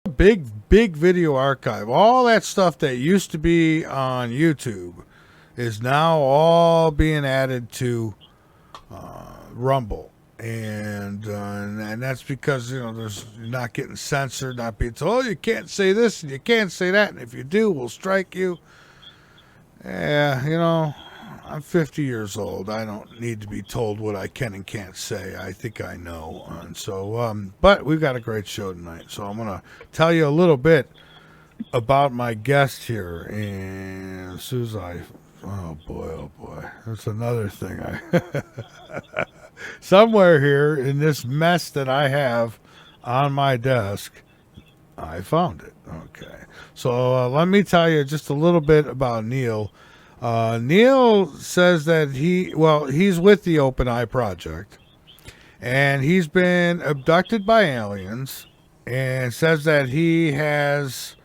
Big video archive. All that stuff that used to be on YouTube is now all being added to Rumble, and that's because there's you're not getting censored, not being told, oh, you can't say this and you can't say that, and if you do, we'll strike you. Yeah, I'm 50 years old. I don't need to be told what I can and can't say. I think I know. And so, but we've got a great show tonight. So I'm going to tell you a little bit about my guest here. And as soon as oh boy, that's another thing. Somewhere here in this mess that I have on my desk, I found it. Okay. So let me tell you just a little bit about Neal. Neal says that he's with the Open Eye Project, and he's been abducted by aliens, and says that he has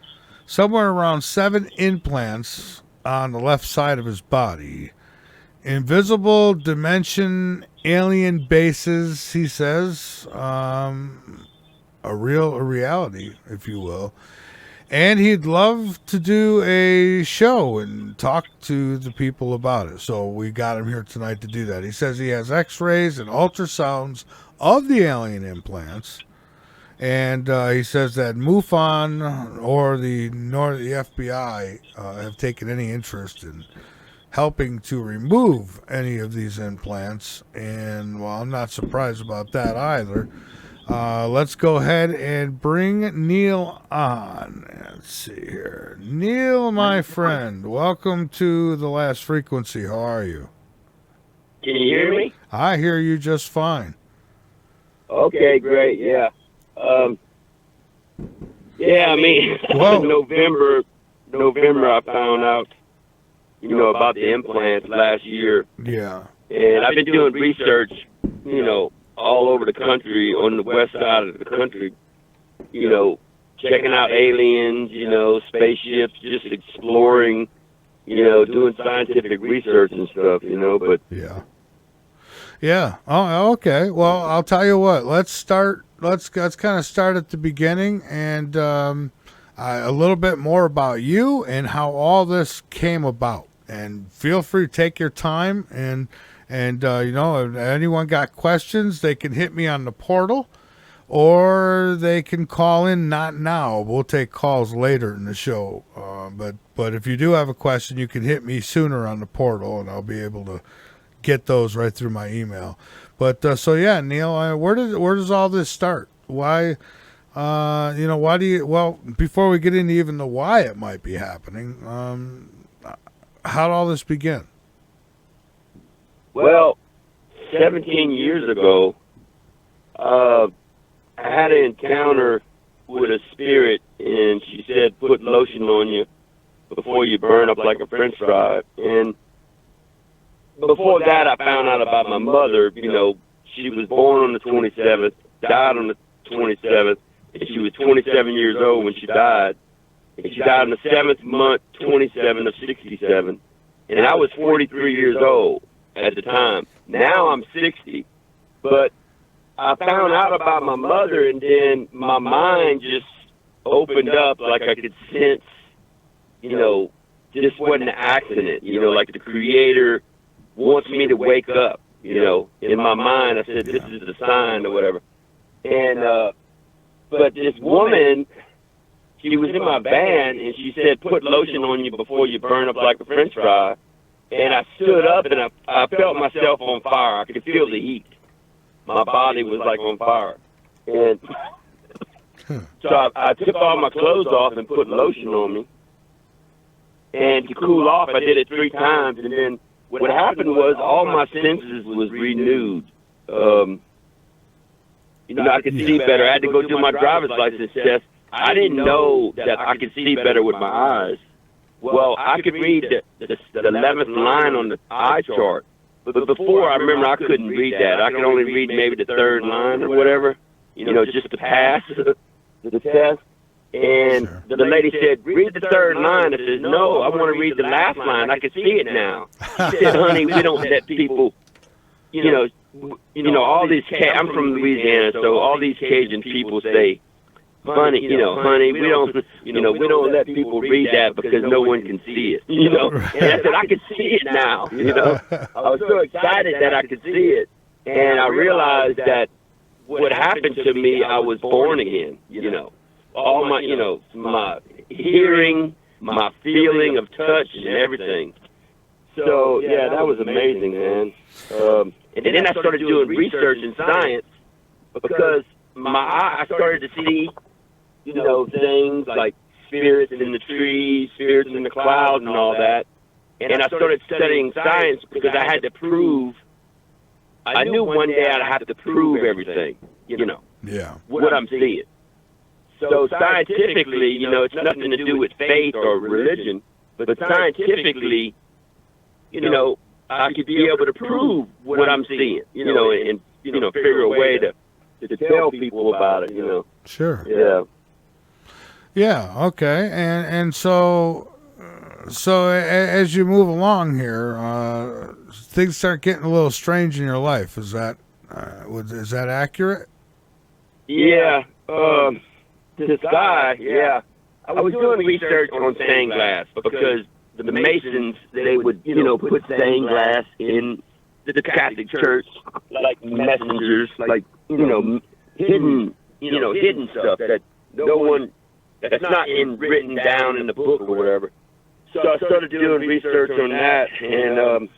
somewhere around 7 implants on the left side of his body. Invisible dimension alien bases, he says, a reality, if you will. And he'd love to do a show and talk to the people about it. So we got him here tonight to do that. He says he has x-rays and ultrasounds of the alien implants. And he says that MUFON or the FBI have taken any interest in helping to remove any of these implants. And, well, I'm not surprised about that either. Let's go ahead and bring Neal on. Let's see here. Neal, my friend, welcome to The Last Frequency. How are you? Can you hear me? I hear you just fine. Okay, great. Yeah. Yeah, I mean, Well, November, I found out, about the implants last year. Yeah. And I've been doing research, all over the country, on the west side of the country, checking out aliens, spaceships, just exploring, doing scientific research and stuff, but. Yeah. Oh, okay. Well, I'll tell you what. Let's kind of start at the beginning and a little bit more about you and how all this came about. And feel free to take your time and if anyone got questions, they can hit me on the portal, or they can call in. Not now. We'll take calls later in the show. But if you do have a question, you can hit me sooner on the portal, and I'll be able to get those right through my email. But so yeah, Neal, where does all this start? Why? Why do you? Well, before we get into even the why it might be happening, how'd all this begin? Well, 17 years ago, I had an encounter with a spirit, and she said, put lotion on you before you burn up like a french fry. And before that, I found out about my mother. She was born on the 27th, died on the 27th, and she was 27 years old when she died. And she died in the 7th month, 27 of 67. And I was 43 years old at the time. Now I'm 60. But I found out about my mother, and then my mind just opened up, like I could sense, this wasn't an accident. Like the Creator wants me to wake up, In my mind, I said, this is the sign or whatever. And, but this woman, she was in my van, and she said, put lotion on you before you burn up like a french fry. And I stood up, and I felt myself on fire. I could feel the heat. My body was like on fire. And so I took all my clothes off and put lotion on me. And to cool off, I did it 3 times. And then what happened was all my senses was renewed. I could see better. I had to go do my driver's license test. I didn't know that I could see better with my eyes. Well, I could read the 11th line on the eye chart, but before, I remember I couldn't read that. I could only read maybe the 3rd line or whatever, just to pass the test. And the lady said, read the 3rd line. I said, no, I want to read the last line. I can see it now. She said, honey, we don't let people, all these, I'm from Louisiana, so all these Cajun people say, honey, honey, we don't, we don't let people read that because no one can see it, And I said, I can see it now, I was so excited that I could see it. And I realized that what happened to me, I was born again, all my, my hearing, my feeling of touch and everything. So, yeah, that was amazing, man. And then I started doing research in science because I started to see, things like spirits in the trees, spirits in the clouds and all that. And I started studying science because I had to prove, I knew one day I'd have to prove everything, what I'm seeing. So scientifically, it's nothing to do with faith or religion, but scientifically, I could be able to prove what I'm seeing, and figure a way to tell people about it, Sure. Yeah. Yeah. Okay. And so as you move along here, things start getting a little strange in your life. Is that accurate? Yeah. This guy. Yeah. I was doing research on stained glass because the Masons, they would, put stained glass in the Catholic Church like messengers, like, hidden stuff that no one, that's not written down in the book or whatever. So I started doing research on that, and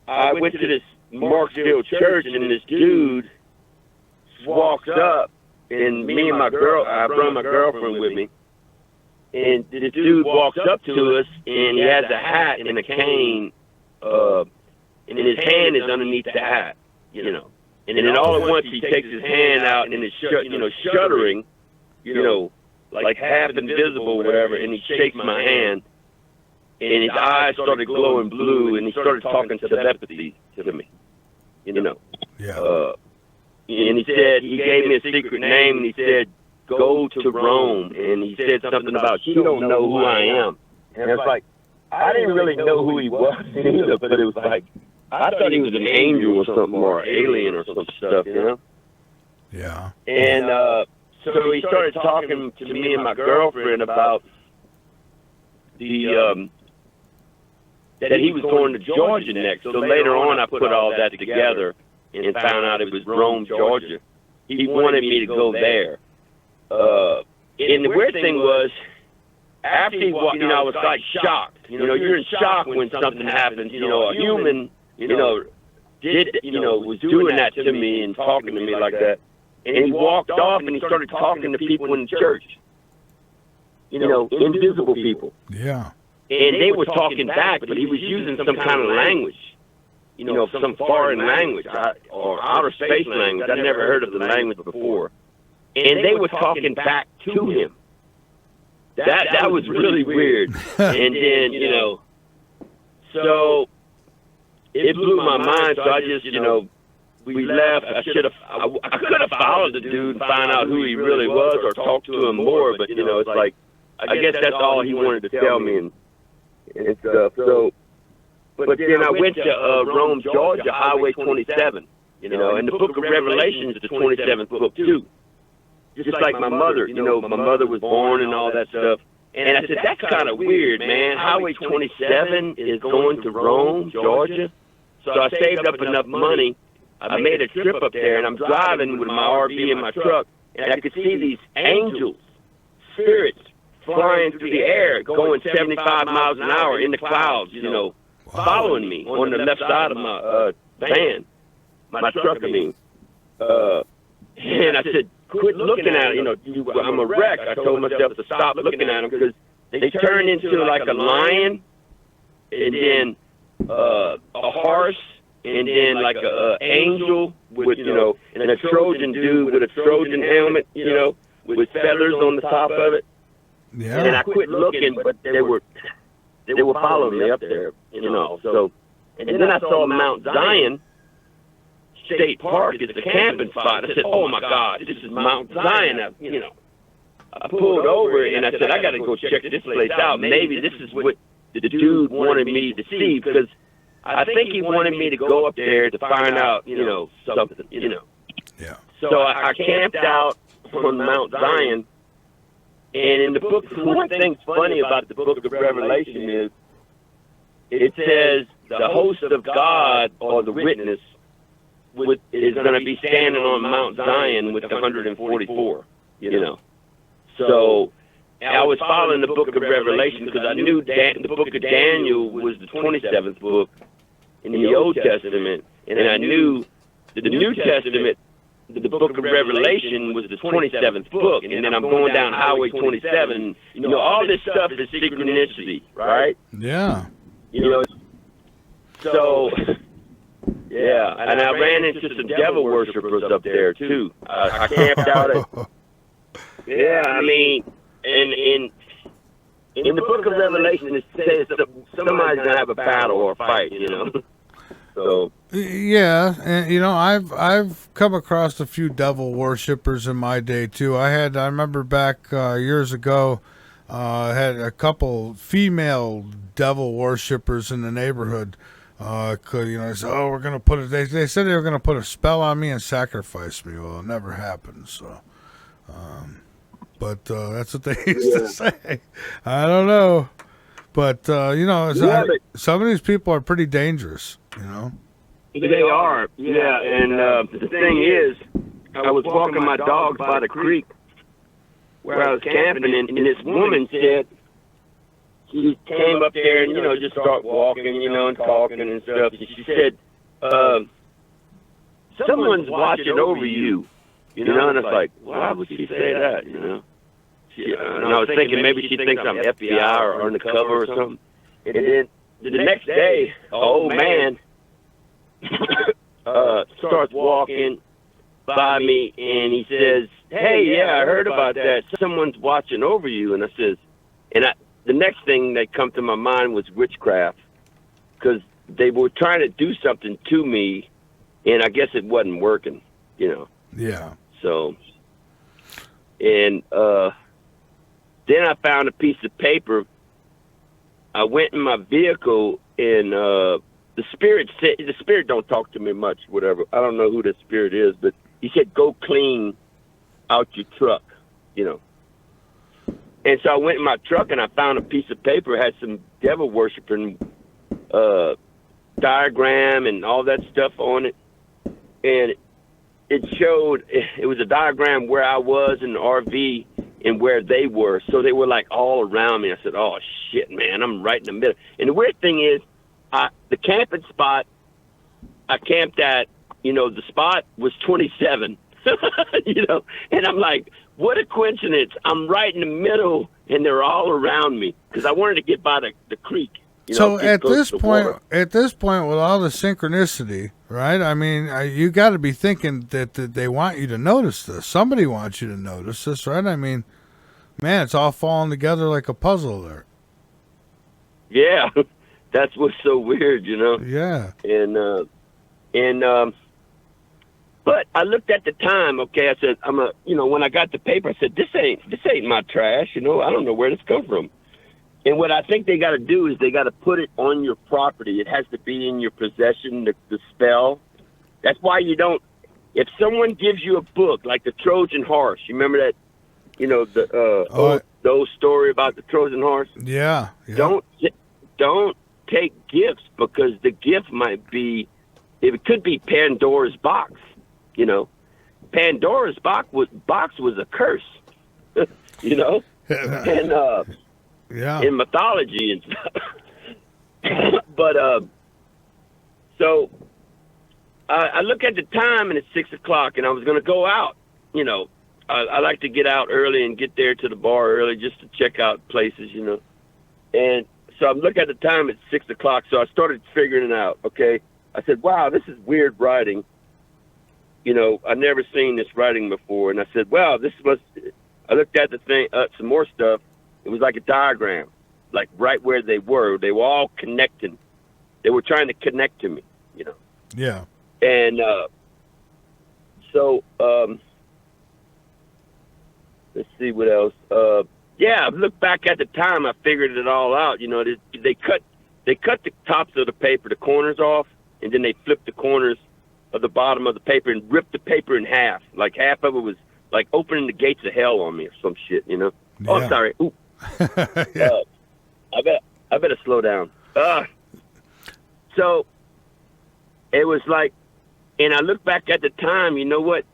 I went to this Marksville church, and this dude walks up, and me and I brought my girlfriend with me, and this dude walks up to us, and he has a hat and a cane, and his hand is underneath the hat, And then all at once he takes his hand out, and it's shuddering, like half invisible or whatever, and he shakes my hand, and his eyes started glowing blue, and he started talking telepathy to me, Yeah. And he said, he gave me a secret name, and he said, go to Rome, and he said something about, you don't know who I am. And it's like, I didn't really know who he was either, but it was like, I thought he was an angel or something, or alien or some stuff, Yeah. And so he started talking to me and my girlfriend about the that he was going to Georgia next. So later on, I put all that together and found out it was Rome, Georgia. He wanted me to go there. And the weird thing was, after he walked, I was like shocked. You're in shock when something happens. A human, was doing that to me and talking to me like that. And he walked off and he started talking to people in the church. Invisible people. Yeah. And they were talking back, but he was using some kind of language. Some foreign language or outer space language. I'd never heard of the language before. And they were talking back to him. That was really weird. And then, so it blew my mind. So I just, we left. I could have followed the dude and found out who he really was or talked to him more. But, it's like, I guess that's all he wanted to tell me and stuff. So, but then I went to Rome, Georgia, Highway 27. And the book of Revelation is the 27th book, too. Just like my mother, my mother was born and all that stuff. And I said, that's kind of weird, man. Highway 27 is going to Rome, Georgia. So I saved up enough money. I made a trip up there, and I'm driving with my RV and my truck, and I could see these angels, spirits, flying through the air, going 75 miles an hour in the clouds, following me on the left side of my van, my truck, I mean. And I said, quit looking at it, I'm a wreck. I told myself to stop looking at them because they turn into like a lion, and then a horse, and then like a angel with, and a Trojan dude with a Trojan helmet, with feathers on the top of it. Yeah. And I quit looking, but they were following me up there, So, and then I saw Mount Zion State Park is the camping spot. I said, oh my God, this is Mount Zion. I pulled over and I said, I got to go check this place out. Maybe this is what the dude wanted me to see, because I think he wanted me to go up there to find out, something, Yeah. So I camped out on Mount Zion. And in the book, one thing's funny about the book of Revelation is it says the host of God, or the witness, is going to be standing on Mount Zion with the 144, you know. So I was following the book of Revelation because I knew the book of Daniel was the 27th book in the Old Testament, and I knew that the New Testament, the book of Revelation, was the 27th book. And then I'm going down Highway 27. You know, all this stuff is synchronicity, right? Yeah. You know, so, yeah. And I ran into some devil worshippers up there, too. I camped out at, yeah, I mean, in the book of Revelation, it says somebody's going to have a battle or a fight, you know. So yeah, and you know, I've come across a few devil worshippers in my day too. I remember back years ago, I had a couple female devil worshippers in the neighborhood. You know, they said, "Oh, we're gonna put it." They said they were gonna put a spell on me and sacrifice me. Well, it never happened. So, but that's what they used to say. I don't know. But, you know, some of these people are pretty dangerous, you know? They are, yeah. And the thing is, I was walking my dogs by the creek where I was camping, and this woman said, she came up there and, you know, just start walking, you know, and talking and stuff. And she said, someone's watching over you, you know? And I was like, why would she say that, you know? And I was thinking maybe she thinks I'm FBI or undercover or something. And then the next day, an old man starts walking by me, and he says, "Hey, yeah, I heard about that. Someone's watching over you." And I says, the next thing that come to my mind was witchcraft, because they were trying to do something to me, and I guess it wasn't working, you know. Yeah. So, and then I found a piece of paper. I went in my vehicle, and the spirit don't talk to me much, whatever. I don't know who the spirit is, but he said, "Go clean out your truck," you know. And so I went in my truck, and I found a piece of paper, had some devil worshiping diagram and all that stuff on it. And it showed, it was a diagram where I was in the RV and where they were. So they were like all around me. I said, "Oh shit, man, I'm right in the middle." And the weird thing is, the camping spot I camped at, you know, the spot was 27, you know, and I'm like, what a coincidence. I'm right in the middle and they're all around me because I wanted to get by the creek. You know, so at this point, with all the synchronicity, right? I mean, you got to be thinking that they want you to notice this. Somebody wants you to notice this, right? I mean, man, it's all falling together like a puzzle there. Yeah, that's what's so weird, you know. Yeah. But I looked at the time. Okay, I said, you know, when I got the paper, I said, this ain't my trash. You know, I don't know where this come from. And what I think they got to do is they got to put it on your property. It has to be in your possession, the spell. That's why you don't, if someone gives you a book like the Trojan horse, you remember that, you know, the old story about the Trojan horse? Yeah. Don't take gifts, because the gift might be, it could be Pandora's box, you know. Pandora's box was a curse, you know, and in mythology and stuff. But so I look at the time, and it's 6 o'clock, and I was going to go out. You know, I like to get out early and get there to the bar early just to check out places, you know. And so I'm looking at the time, it's 6 o'clock. So I started figuring it out. Okay, I said, "Wow, this is weird writing. You know, I've never seen this writing before." And I said, "Wow, this must." I looked at the thing, some more stuff. It was like a diagram, like right where they were. They were all connecting. They were trying to connect to me, you know. Yeah. And so let's see what else. Yeah, I looked back at the time. I figured it all out. You know, they cut the tops of the paper, the corners off, and then they flipped the corners of the bottom of the paper and ripped the paper in half. Like half of it was like opening the gates of hell on me or some shit, you know. Yeah. Oh, I'm sorry. Ooh. Yeah. I better slow down. So it was like, and I look back at the time. You know what?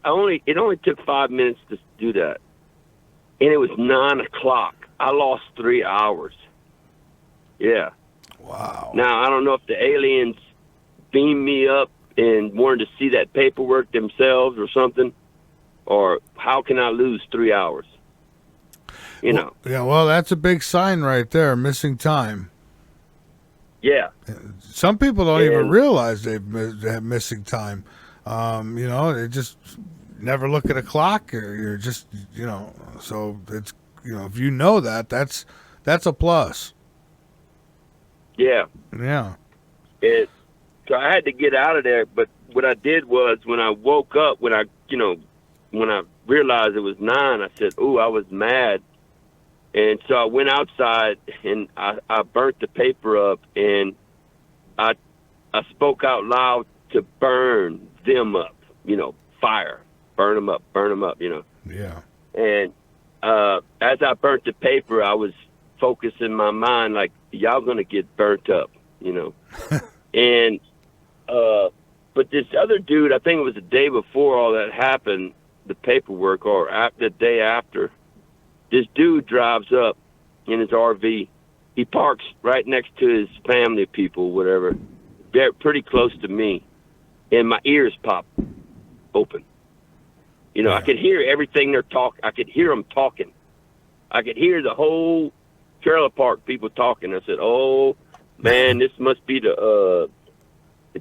It only took 5 minutes to do that, and it was 9 o'clock. I lost 3 hours. Yeah. Wow. Now I don't know if the aliens beamed me up and wanted to see that paperwork themselves or something, or how can I lose 3 hours? You know. Yeah, well, that's a big sign right there, missing time. Yeah. Some people don't even realize they have missing time. You know, they just never look at a clock, or you're just, you know, so it's, you know, if you know that, that's a plus. Yeah. Yeah. So I had to get out of there, but what I did was when I woke up, when I realized it was 9, I said, "Ooh, I was mad." And so I went outside and I burnt the paper up, and I spoke out loud to burn them up, you know, fire, burn them up, you know. Yeah. And as I burnt the paper, I was focusing my mind like, y'all gonna get burnt up, you know. And but this other dude, I think it was the day before all that happened, the paperwork, or the day after. This dude drives up in his RV. He parks right next to his family people, whatever, pretty close to me, and my ears pop open. You know, Yeah. I could hear everything they're talking. I could hear them talking. I could hear the whole trailer park people talking. I said, "Oh man, this must be the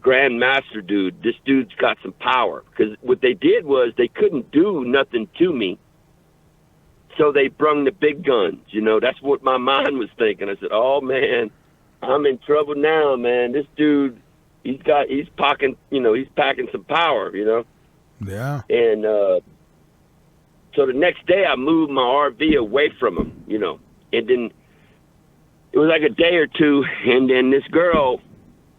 Grand Master dude. This dude's got some power." Because what they did was they couldn't do nothing to me. So they brung the big guns, you know. That's what my mind was thinking. I said, "Oh man, I'm in trouble now, man. This dude, he's packing some power, you know." Yeah. And so the next day, I moved my RV away from him, you know. And then it was like a day or two, and then this girl,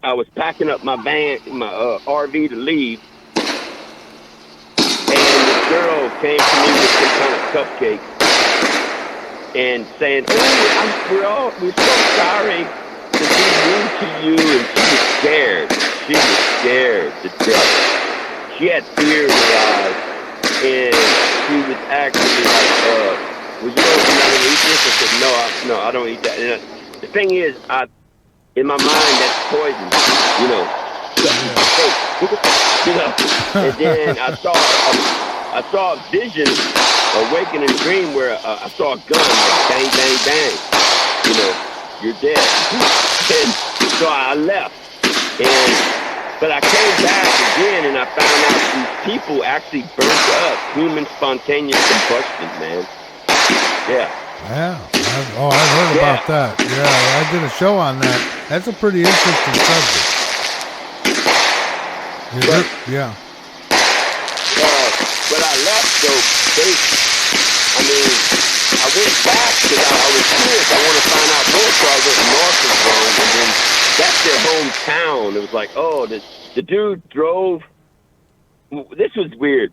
I was packing up my RV to leave, and this girl came to me with some kind of cupcake. And saying, "Oh, we're so sorry to be rude to you." And she was scared. She was scared to death. She had fear in her eyes, and she was actually like, "Well, you don't eat this?" I said, "No, I don't eat that." And the thing is, in my mind, that's poison. You know. You know. And then I saw a vision, awakening dream, where I saw a gun, like bang, bang, bang. You know, you're dead. And so I left, but I came back again, and I found out these people actually burnt up, human spontaneous combustion, man. Yeah. Yeah. I've heard about that. Yeah, I did a show on that. That's a pretty interesting subject. Yeah. But I left, so I went back because I was curious. I want to find out more, so I went north of Rome, and then that's their hometown. It was like, oh, the dude drove. This was weird.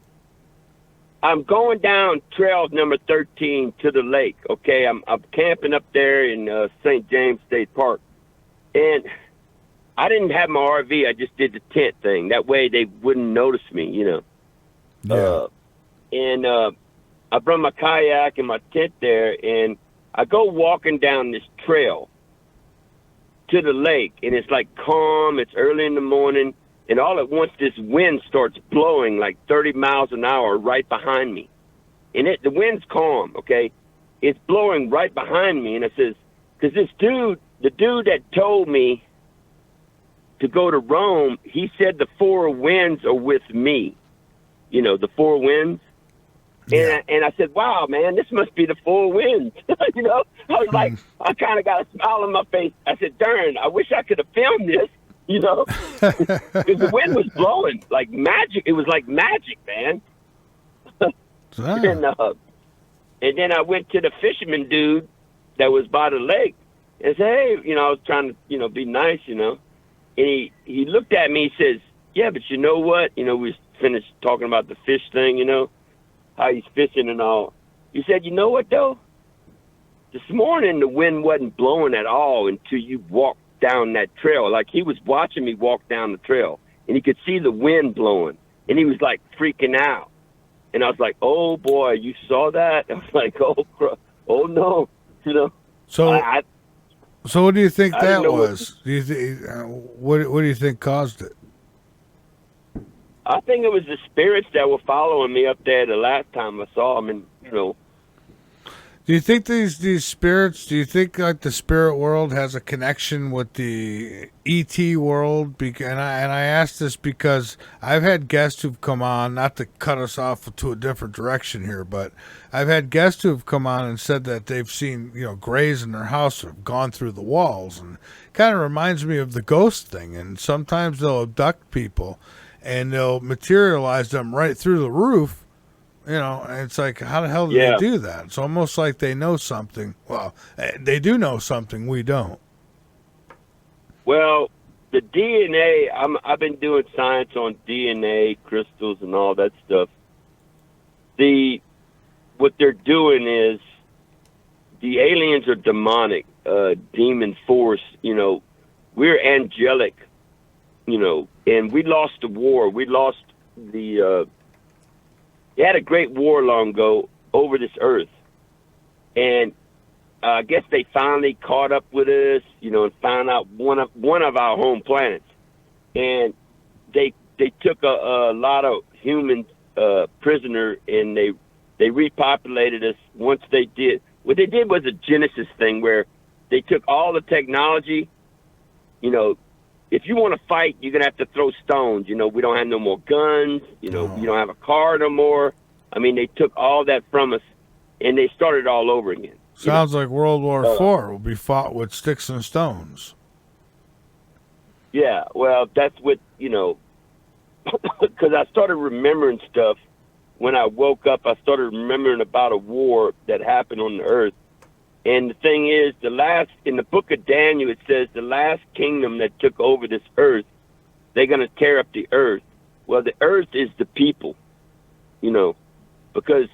I'm going down trail number 13 to the lake, okay? I'm camping up there in St. James State Park, and I didn't have my RV. I just did the tent thing. That way they wouldn't notice me, you know. Yeah. I brought my kayak and my tent there, and I go walking down this trail to the lake, and it's like calm. It's early in the morning, and all at once this wind starts blowing like 30 miles an hour right behind me. And the wind's calm, okay? It's blowing right behind me, and it says, because the dude that told me to go to Rome, he said the 4 winds are with me. You know, the 4 winds. Yeah. And I said, "Wow, man, this must be the 4 winds." You know, I was like, I kind of got a smile on my face. I said, "Darn, I wish I could have filmed this," you know, because the wind was blowing like magic. It was like magic, man. And then I went to the fisherman dude that was by the lake and said, "Hey," you know, I was trying to, you know, be nice, you know. And he looked at me, he says, "Yeah, but you know what? You know, we finished talking about the fish thing, you know." how he's fishing and all. He said, you know what though? This morning the wind wasn't blowing at all until you walked down that trail. Like he was watching me walk down the trail, and he could see the wind blowing, and he was like freaking out. And I was like, oh boy, you saw that? I was like, oh no, you know. So, so what do you think that was? Do you what do you think caused it? I think it was the spirits that were following me up there the last time I saw them, and you know. Do you think these spirits? Do you think like the spirit world has a connection with the ET world? And I ask this because I've had guests who've come on, not to cut us off to a different direction here, but I've had guests who've come on and said that they've seen grays in their house or have gone through the walls, and kind of reminds me of the ghost thing. And sometimes they'll abduct people, and they'll materialize them right through the roof. And it's like, how the hell do they do that? It's almost like they know something. Well, they do know something we don't. Well, the DNA, I've been doing science on DNA, crystals, and all that stuff. What they're doing is the aliens are demonic, demon force. We're angelic, and we lost the war. We lost the... They had a great war long ago over this earth, and I guess they finally caught up with us, and found out one of our home planets, and they took a lot of humans prisoner, and they repopulated us. Once they did, what they did was a Genesis thing where they took all the technology, If you want to fight, you're going to have to throw stones. We don't have no more guns. You don't have a car no more. I mean, they took all that from us, and they started all over again. Sounds like World War IV will be fought with sticks and stones. Yeah, well, that's what, because I started remembering stuff. When I woke up, I started remembering about a war that happened on the earth. And the thing is, in the book of Daniel, it says the last kingdom that took over this earth, they're going to tear up the earth. Well, the earth is the people, because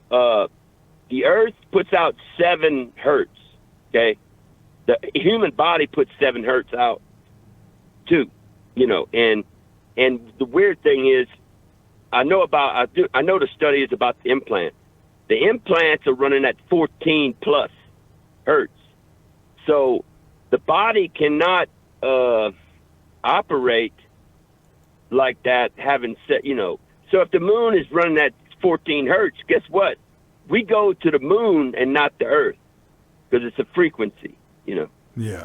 the earth puts out 7 hertz, okay? The human body puts 7 hertz out, too, and the weird thing is, I know the study is about the implant. The implants are running at 14 plus hertz. So the body cannot operate like that, having said, So if the moon is running at 14 hertz, guess what? We go to the moon and not the earth because it's a frequency, Yeah.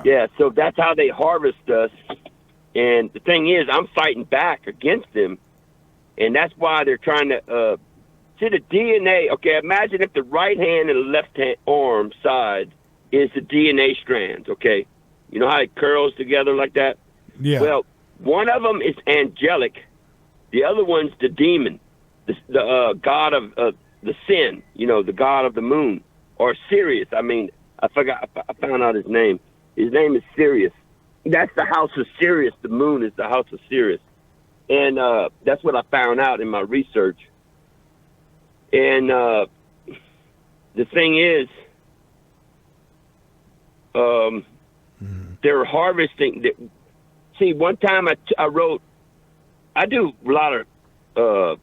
Yeah, so that's how they harvest us. And the thing is, I'm fighting back against them. And that's why they're trying to... See, the DNA, okay, imagine if the right hand and the left hand arm side is the DNA strands, okay? You know how it curls together like that? Yeah. Well, one of them is angelic. The other one's the demon, the god of the sin, the god of the moon, or Sirius. I mean, I found out his name. His name is Sirius. That's the house of Sirius. The moon is the house of Sirius. And that's what I found out in my research. And the thing is, they're harvesting. See, one time I wrote, I do a lot of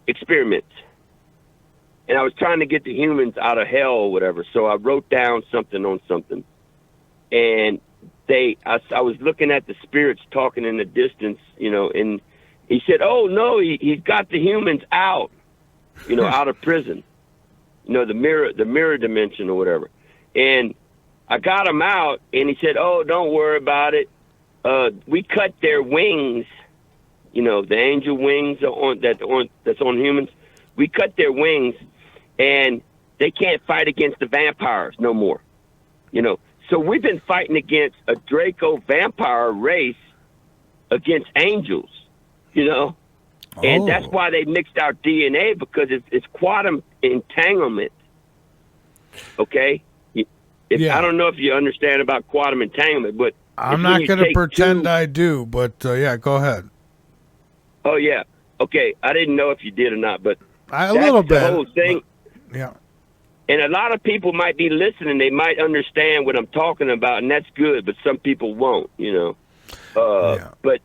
experiments, and I was trying to get the humans out of hell or whatever. So I wrote down something on something, and I was looking at the spirits talking in the distance, and he said, "Oh no, he's got the humans out." Out of prison, the mirror dimension or whatever. And I got him out, and he said, "Oh, don't worry about it. We cut their wings, the angel wings that's on humans. We cut their wings, and they can't fight against the vampires no more. So we've been fighting against a Draco vampire race against angels, And that's why they mixed our DNA, because it's quantum entanglement. Okay? I don't know if you understand about quantum entanglement, but... I'm not going to pretend I do, but yeah, go ahead. Oh, yeah. Okay, I didn't know if you did or not, but A little bit. The whole thing. Yeah. And a lot of people might be listening. They might understand what I'm talking about, and that's good. But some people won't, But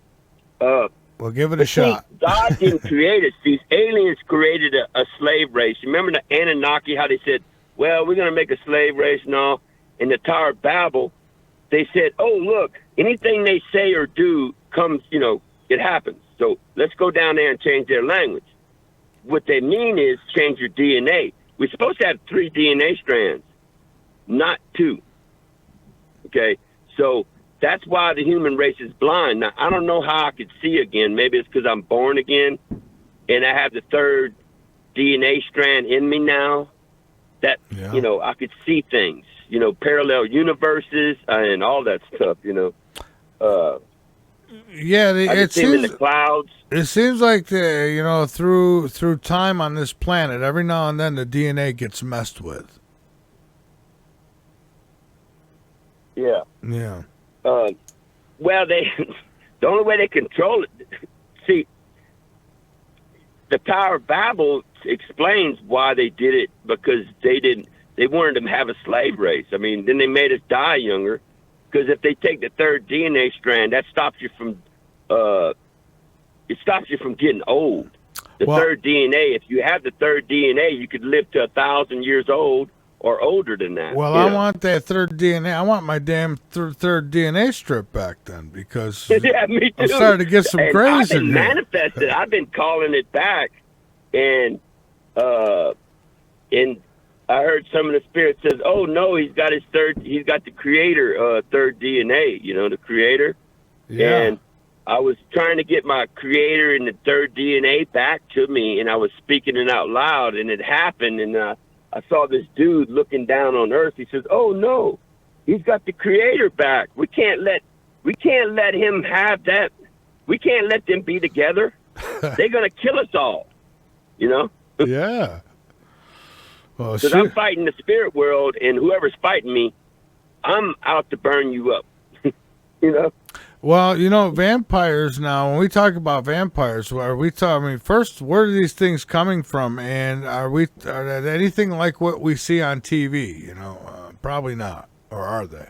well, give it a shot. God didn't create us. These aliens created a slave race. Remember the Anunnaki, how they said, well, we're going to make a slave race and all. In the Tower of Babel, they said, oh, look, anything they say or do comes, it happens. So let's go down there and change their language. What they mean is change your DNA. We're supposed to have 3 DNA strands, not 2. Okay? So that's why the human race is blind. Now, I don't know how I could see again. Maybe it's because I'm born again and I have the 3rd DNA strand in me now that, I could see things, parallel universes and all that stuff, it seems in the clouds. It seems like through time on this planet, every now and then the DNA gets messed with. Yeah. Yeah. Well, the only way they control it. See, the Tower of Babel explains why they did it, because they wanted them to have a slave race. I mean, then they made us die younger, because if they take the 3rd DNA strand, that stops you from getting old. The 3rd DNA, if you have the 3rd DNA, you could live to 1,000 years old or older than that. Well, I want that 3rd DNA. I want my damn 3rd DNA strip back then, because yeah, me too. I'm starting to get some grays in here. Manifested. I've been calling it back, and I heard some of the spirits says, "Oh no, he's got the creator 3rd DNA, the creator." Yeah. And I was trying to get my creator and the 3rd DNA back to me, and I was speaking it out loud, and it happened, and I saw this dude looking down on Earth. He says, "Oh no, he's got the creator back. We can't let him have that. We can't let them be together. They're gonna kill us all." Yeah. Well, because I'm fighting the spirit world, and whoever's fighting me, I'm out to burn you up. Well, vampires now, when we talk about vampires, are we talking, first, where are these things coming from? And are they anything like what we see on TV? Probably not. Or are they?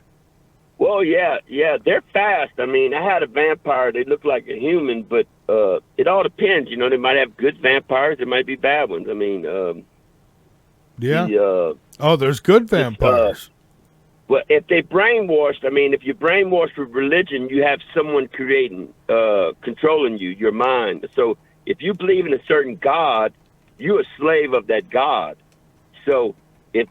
Well, yeah, they're fast. I mean, I had a vampire. They look like a human, but it all depends. They might have good vampires. There might be bad ones. I mean, there's good vampires. Well, if they brainwashed, if you're brainwashed with religion, you have someone controlling you, your mind. So if you believe in a certain God, you're a slave of that God. So and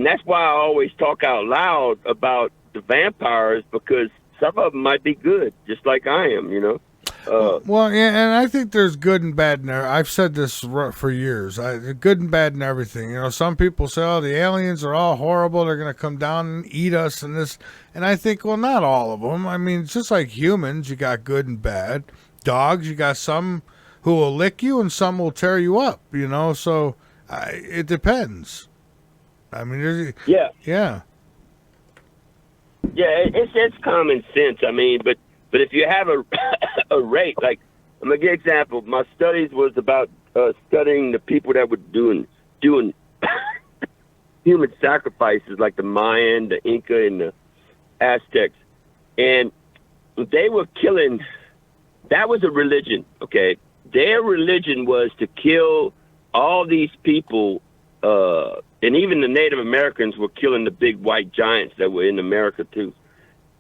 that's why I always talk out loud about the vampires, because some of them might be good, just like I am, Well, yeah, and I think there's good and bad in there. I've said this for years. Good and bad in everything. Some people say, "Oh, the aliens are all horrible. They're going to come down and eat us," and this. And I think, well, not all of them. I mean, it's just like humans. You got good and bad. Dogs, you got some who will lick you and some will tear you up. So it depends. I mean, yeah. Yeah, it's common sense. I mean, but if you have a rate, like, I'm gonna give an example. My studies was about studying the people that were doing human sacrifices, like the Mayan, the Inca, and the Aztecs, and they were killing. That was a religion, okay? Their religion was to kill all these people, and even the Native Americans were killing the big white giants that were in America too.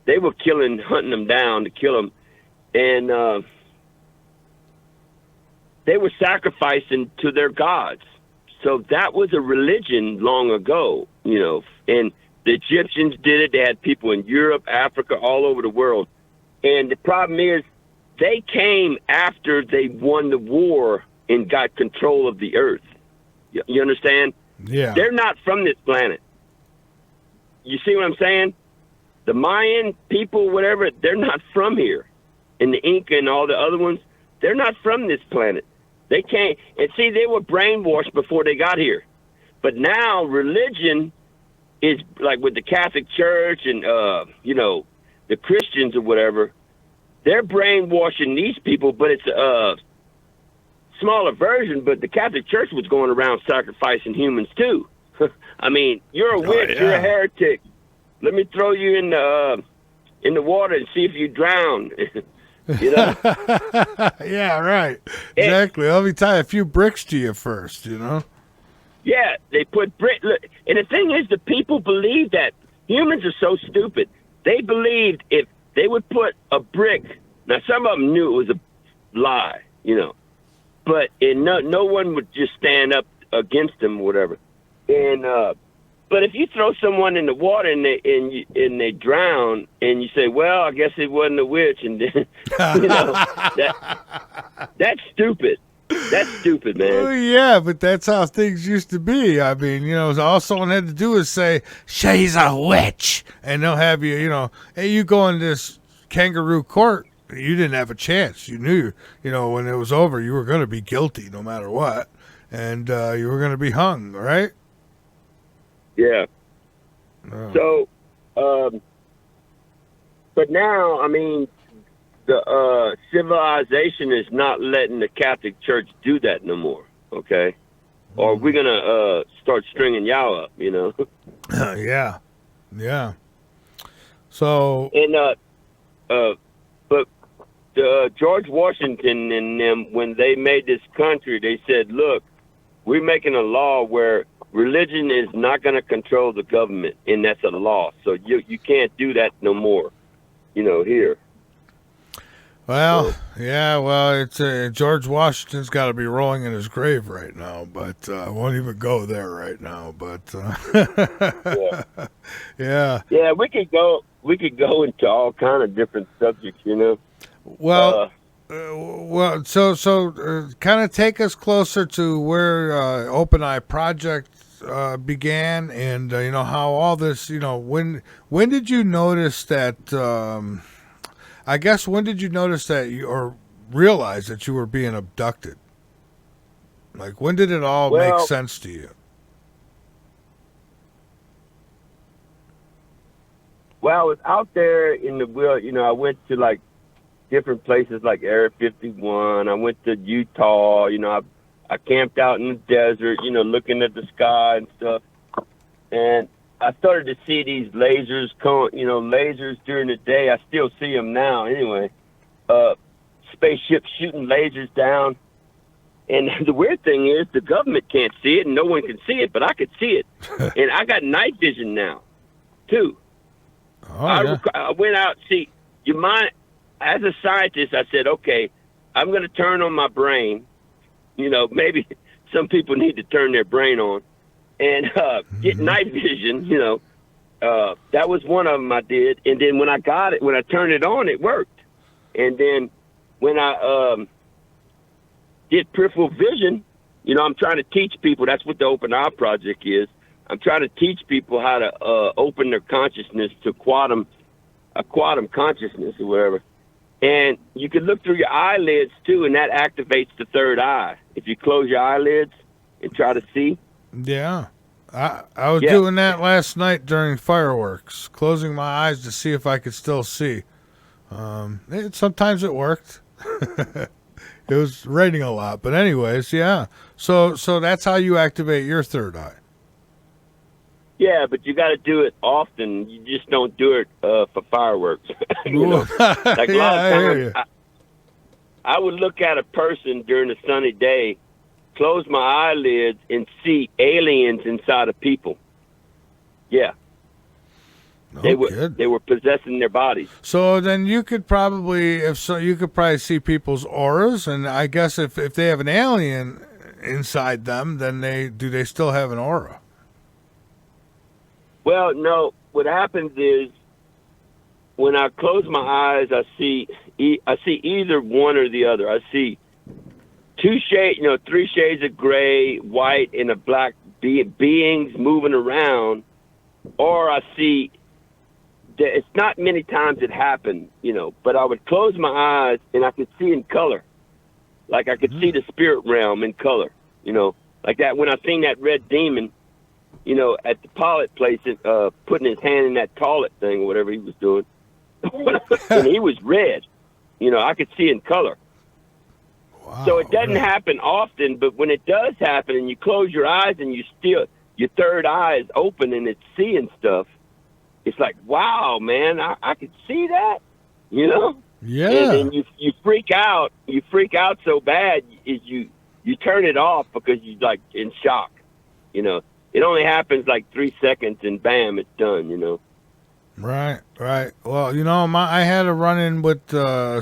They were hunting them down to kill them, and they were sacrificing to their gods. So that was a religion long ago, and the Egyptians did it. They had people in Europe, Africa, all over the world. And the problem is, they came after they won the war and got control of the earth. You understand? Yeah. They're not from this planet. You see what I'm saying? The Mayan people, whatever, they're not from here. And the Inca and all the other ones, they're not from this planet. They can't. And see, they were brainwashed before they got here. But now religion is like with the Catholic Church and, the Christians or whatever, they're brainwashing these people, but it's smaller version, but the Catholic Church was going around sacrificing humans too. I mean, you're a witch, yeah. you're a heretic. Let me throw you in the water and see if you drown. You know? Yeah, right. Exactly. Let me tie a few bricks to you first, you know? Yeah, they put brick. Look, and the thing is, the people believe that. Humans are so stupid. They believed if they would put a brick. Now, some of them knew it was a lie, you know, but no one would just stand up against them or whatever. And but if you throw someone in the water and they drown, and you say, "Well, I guess it wasn't a witch," and then, you know, that's stupid. That's stupid, man. Oh, yeah, but that's how things used to be. I mean, you know, all someone had to do is say, "She's a witch," and they'll have you, you know, hey, you go in this kangaroo court, you didn't have a chance. You knew, you know, when it was over, you were going to be guilty no matter what, and you were going to be hung, right? Yeah. Oh. So, but now, I mean, the civilization is not letting the Catholic Church do that no more, okay? Or we're going to start stringing y'all up, you know? Yeah. Yeah. So. And, but George Washington and them, when they made this country, they said, look, we're making a law where religion is not going to control the government, and that's a law. So you can't do that no more, you know, here. Well, yeah, well, it's George Washington's got to be rolling in his grave right now, but I won't even go there right now. But yeah, yeah, we could go into all kind of different subjects, you know. Well, so kind of take us closer to where Open Eye Project began, and you know how all this, you know, when did you notice that? I guess when did you notice that you or realize that you were being abducted? Like, when did it all make sense to you? Well, I was out there in the world. You know, I went to like different places like Area 51. I went to Utah. You know, I camped out in the desert, you know, looking at the sky and stuff. And I started to see these lasers, lasers during the day. I still see them now anyway. Spaceships shooting lasers down. And the weird thing is the government can't see it and no one can see it, but I could see it. And I got night vision now, too. Oh, yeah. I went out, see, you mind, as a scientist, I said, okay, I'm going to turn on my brain. You know, maybe some people need to turn their brain on and get night vision, you know. That was one of them I did. And then when I got it, when I turned it on, it worked. And then when I did peripheral vision, you know, I'm trying to teach people. That's what the Open Eye Project is. I'm trying to teach people how to open their consciousness to quantum consciousness or whatever. And you can look through your eyelids, too, and that activates the third eye. If you close your eyelids and try to see. Yeah. I was doing that last night during fireworks, closing my eyes to see if I could still see. Sometimes it worked. It was raining a lot. But anyways, yeah. So that's how you activate your third eye. Yeah, but you got to do it often. You just don't do it for fireworks. You know? Like a lot of times, I would look at a person during a sunny day, close my eyelids, and see aliens inside of people. Yeah. They were possessing their bodies. So then you could probably, you could probably see people's auras, and I guess if they have an alien inside them, then do they still have an aura? Well, no. What happens is when I close my eyes, I see either one or the other. I see three shades of gray, white, and a black beings moving around, or I see. It's not many times it happened, you know, but I would close my eyes and I could see in color. Like I could see the spirit realm in color, you know, like that when I seen that red demon, you know, at the pilot place, putting his hand in that toilet thing or whatever he was doing. And he was red, you know, I could see in color. Wow. So it doesn't really? happen often, but when it does happen and you close your eyes and your third eye is open and it's seeing stuff, it's like, wow, man, I could see that, you know? And Yeah. then you freak out. You freak out so bad is you turn it off because you're like in shock, you know? It only happens like 3 seconds and bam, it's done, you know? Right, right. Well, I had a run-in with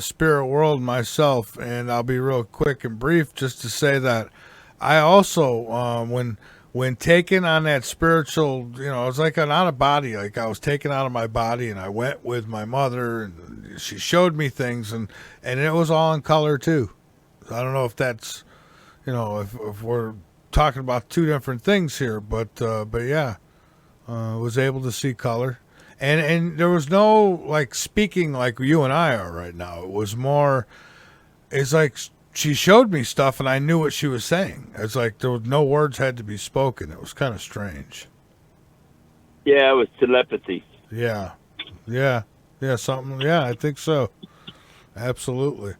Spirit World myself, and I'll be real quick and brief just to say that I also, when taken on that spiritual, it was like an out of body, like I was taken out of my body, and I went with my mother, and she showed me things, and it was all in color too. So I don't know if that's, if we're talking about two different things here, but yeah, was able to see color. And there was no like speaking like you and I are right now. It was more. It's like she showed me stuff and I knew what she was saying. It's like there was no words had to be spoken. It was kind of strange. Yeah, it was telepathy. Yeah, yeah, yeah. Something. Yeah, I think so. Absolutely.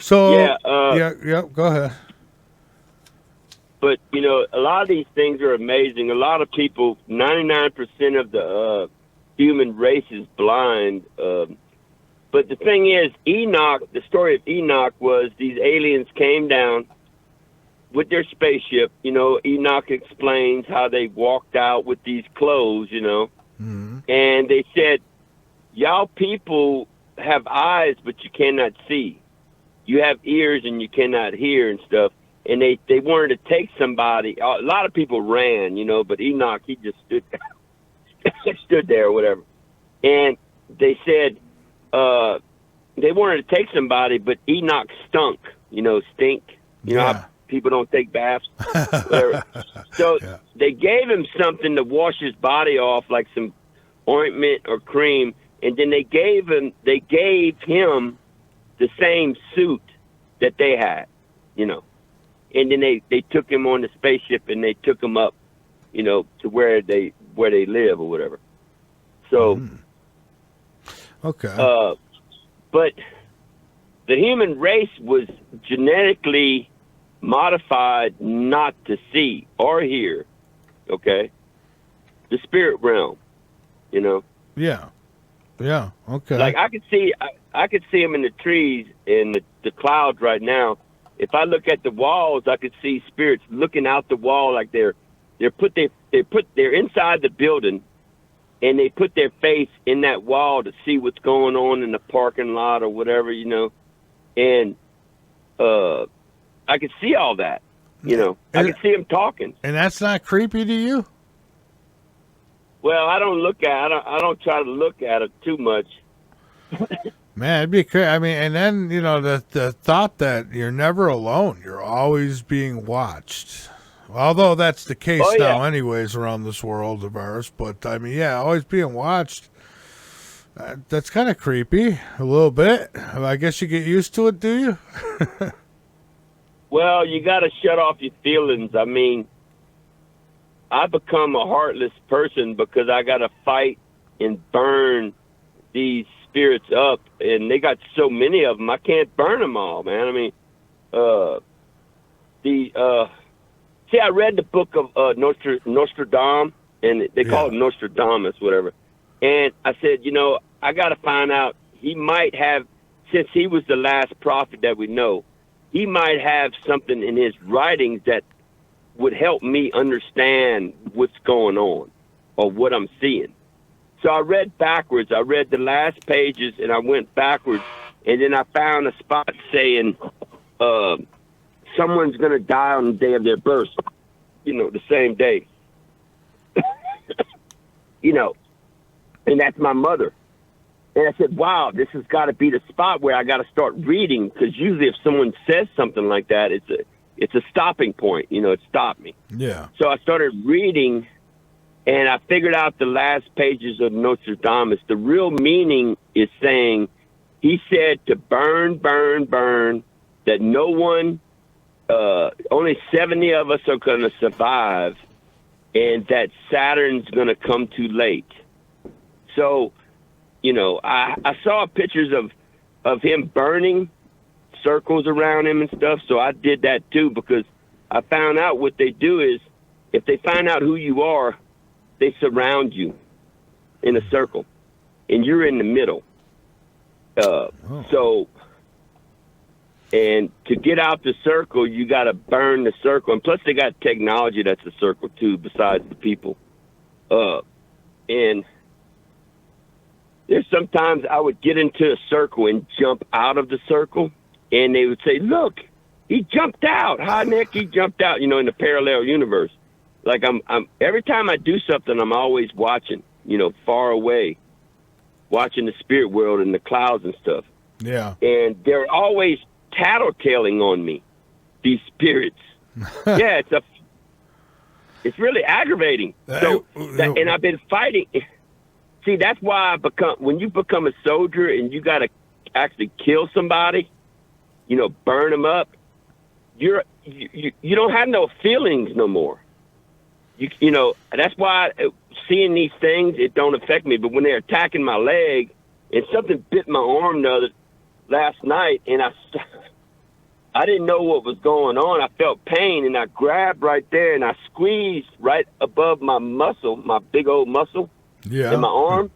So Yeah, yeah. Go ahead. but a lot of these things are amazing. A lot of people, 99% of the human race is blind. But the thing is, Enoch, the story of Enoch was these aliens came down with their spaceship. Enoch explains how they walked out with these clothes, Mm-hmm. and they said, y'all people have eyes, but you cannot see. You have ears and you cannot hear and stuff. And they wanted to take somebody. A lot of people ran, but Enoch, he just stood there or whatever. And they said they wanted to take somebody, but Enoch stunk, stink. You know how people don't take baths? Whatever. So Yeah. they gave him something to wash his body off, like some ointment or cream. And then they gave him the same suit that they had, And then they took him on the spaceship and they took him up, to where they live or whatever. So, Okay. But the human race was genetically modified not to see or hear. Okay, the spirit realm, Yeah. Yeah. Okay. Like I could see them in the trees and the clouds right now. If I look at the walls, I could see spirits looking out the wall like they're inside the building, and they put their face in that wall to see what's going on in the parking lot or whatever, And I could see all that, I could see them talking. And that's not creepy to you? Well, I don't try to look at it too much. Man, it'd be crazy. I mean, and then the thought that you're never alone, you're always being watched. Although that's the case Oh, yeah. now, anyways, around this world of ours. But I mean, yeah, always being watched. That's kind of creepy, a little bit. I guess you get used to it, do you? Well, you got to shut off your feelings. I mean, I become a heartless person because I got to fight and burn these spirits up, and they got so many of them. I can't burn them all, man. I mean, I read the book of Nostradamus, and they call it Nostradamus, whatever. And I said, I got to find out. He might have, since he was the last prophet that we know, he might have something in his writings that would help me understand what's going on or what I'm seeing. So I read backwards. I read the last pages, and I went backwards, and then I found a spot saying someone's going to die on the day of their birth, the same day. And that's my mother. And I said, wow, this has got to be the spot where I got to start reading, because usually if someone says something like that, it's a stopping point. It stopped me. Yeah. So I started reading, and I figured out the last pages of Nostradamus. The real meaning is saying, he said to burn, burn, burn, that no one, only 70 of us are going to survive, and that Saturn's going to come too late. So, I saw pictures of him burning circles around him and stuff. So I did that too, because I found out what they do is if they find out who you are, they surround you in a circle, and you're in the middle. So, and to get out the circle, you got to burn the circle. And plus, they got technology that's a circle too, besides the people. And there's sometimes I would get into a circle and jump out of the circle, and they would say, "Look, he jumped out. How in the heck he jumped out?" You know, in the parallel universe. Like I'm every time I do something, I'm always watching. You know, far away, watching the spirit world and the clouds and stuff. Yeah. And they're always tattletaling on me, these spirits. Yeah, it's really aggravating. And I've been fighting. See, that's why when you become a soldier and you got to actually kill somebody, you know, burn them up, you don't have no feelings no more. You know, that's why seeing these things, it don't affect me. But when they're attacking my leg, and something bit my arm last night, and I didn't know what was going on. I felt pain, and I grabbed right there, and I squeezed right above my muscle, my big old muscle in my arm,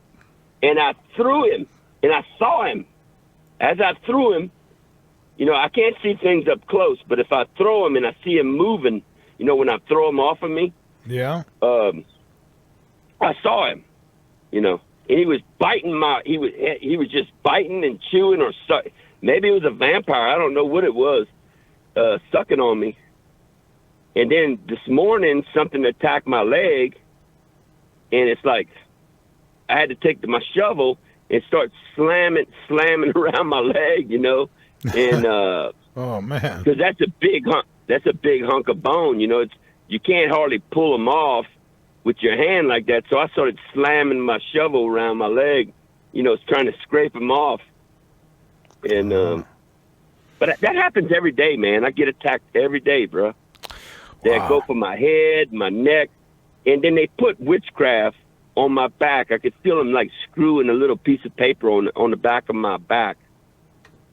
and I threw him, and I saw him. As I threw him, you know, I can't see things up close, but if I throw him and I see him moving, you know, when I throw him off of me, I saw him, you know, and he was biting he was just biting and chewing, or maybe it was a vampire. I don't know what it was, sucking on me. And then this morning, something attacked my leg, and it's like I had to take my shovel and start slamming around my leg, you know, and oh man, because that's a big hunk of bone, you know. You can't hardly pull them off with your hand like that. So I started slamming my shovel around my leg, you know, trying to scrape them off. And but that happens every day, man. I get attacked every day, bro. They go for my head, my neck, and then they put witchcraft on my back. I could feel them like screwing a little piece of paper on the back of my back,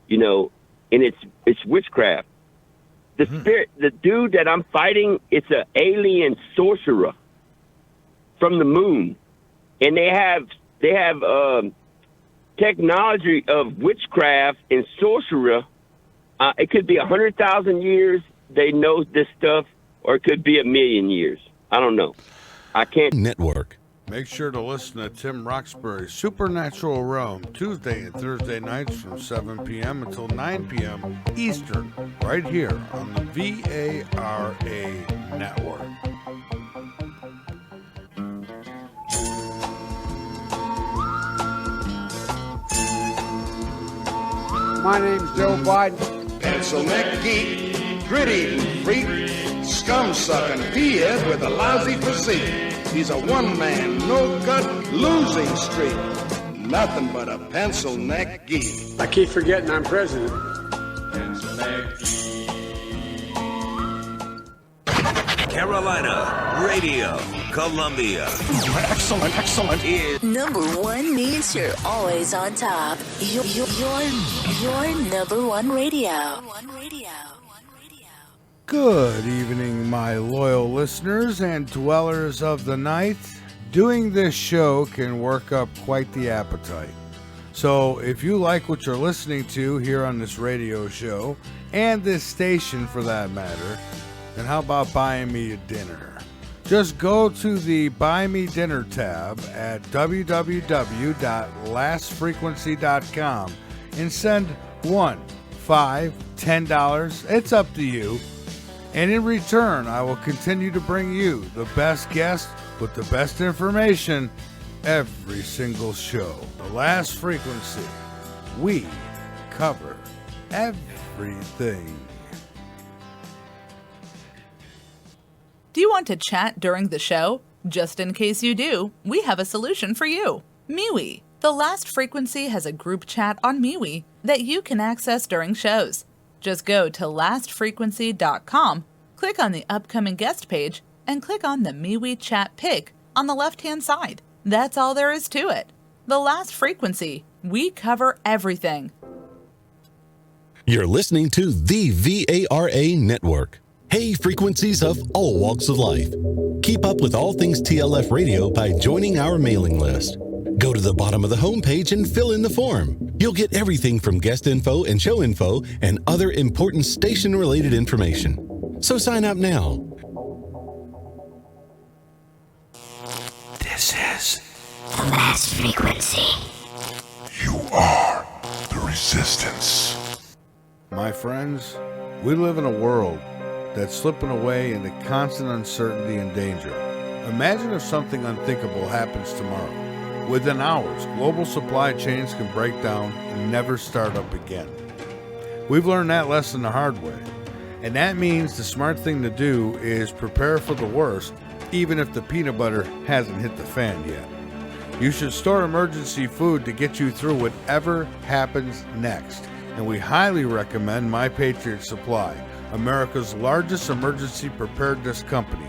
you know, and it's witchcraft. The spirit, the dude that I'm fighting, it's an alien sorcerer from the moon, and they have technology of witchcraft and sorcerer. It could be 100,000 years they know this stuff, or it could be 1,000,000 years. I don't know. I can't. Network. Make sure to listen to Tim Roxbury's Supernatural Realm, Tuesday and Thursday nights from 7 p.m. until 9 p.m. Eastern, right here on the VARA Network. My name's Joe Biden. Pencil neck geek, grit-eating freak, scum-sucking peahead with a lousy physique. He's a one-man, no-cut, losing streak. Nothing but a pencil neck geek. I keep forgetting I'm president. Pencil neck Carolina Radio, Columbia. Excellent. Number one means you're always on top. Your number one radio. Good evening, my loyal listeners and dwellers of the night. Doing this show can work up quite the appetite. So if you like what you're listening to here on this radio show, and this station for that matter, then how about buying me a dinner? Just go to the Buy Me Dinner tab at www.lastfrequency.com and send $1, $5, $10. It's up to you. And in return, I will continue to bring you the best guests with the best information every single show. The Last Frequency. We cover everything. Do you want to chat during the show? Just in case you do, we have a solution for you. mewe. The Last Frequency has a group chat on mewe that you can access during shows. Just go to lastfrequency.com, click on the upcoming guest page, and click on the mewe chat pic on the left-hand side. That's all there is to it. The Last Frequency. We cover everything. You're listening to the VARA Network. Hey, frequencies of all walks of life. Keep up with all things TLF Radio by joining our mailing list. Go to the bottom of the homepage and fill in the form. You'll get everything from guest info and show info and other important station-related information. So sign up now. This is The last frequency. You are the resistance. My friends, we live in a world that's slipping away into constant uncertainty and danger. Imagine if something unthinkable happens tomorrow. Within hours, global supply chains can break down and never start up again. We've learned that lesson the hard way. And that means the smart thing to do is prepare for the worst, even if the peanut butter hasn't hit the fan yet. You should store emergency food to get you through whatever happens next. And we highly recommend My Patriot Supply, America's largest emergency preparedness company.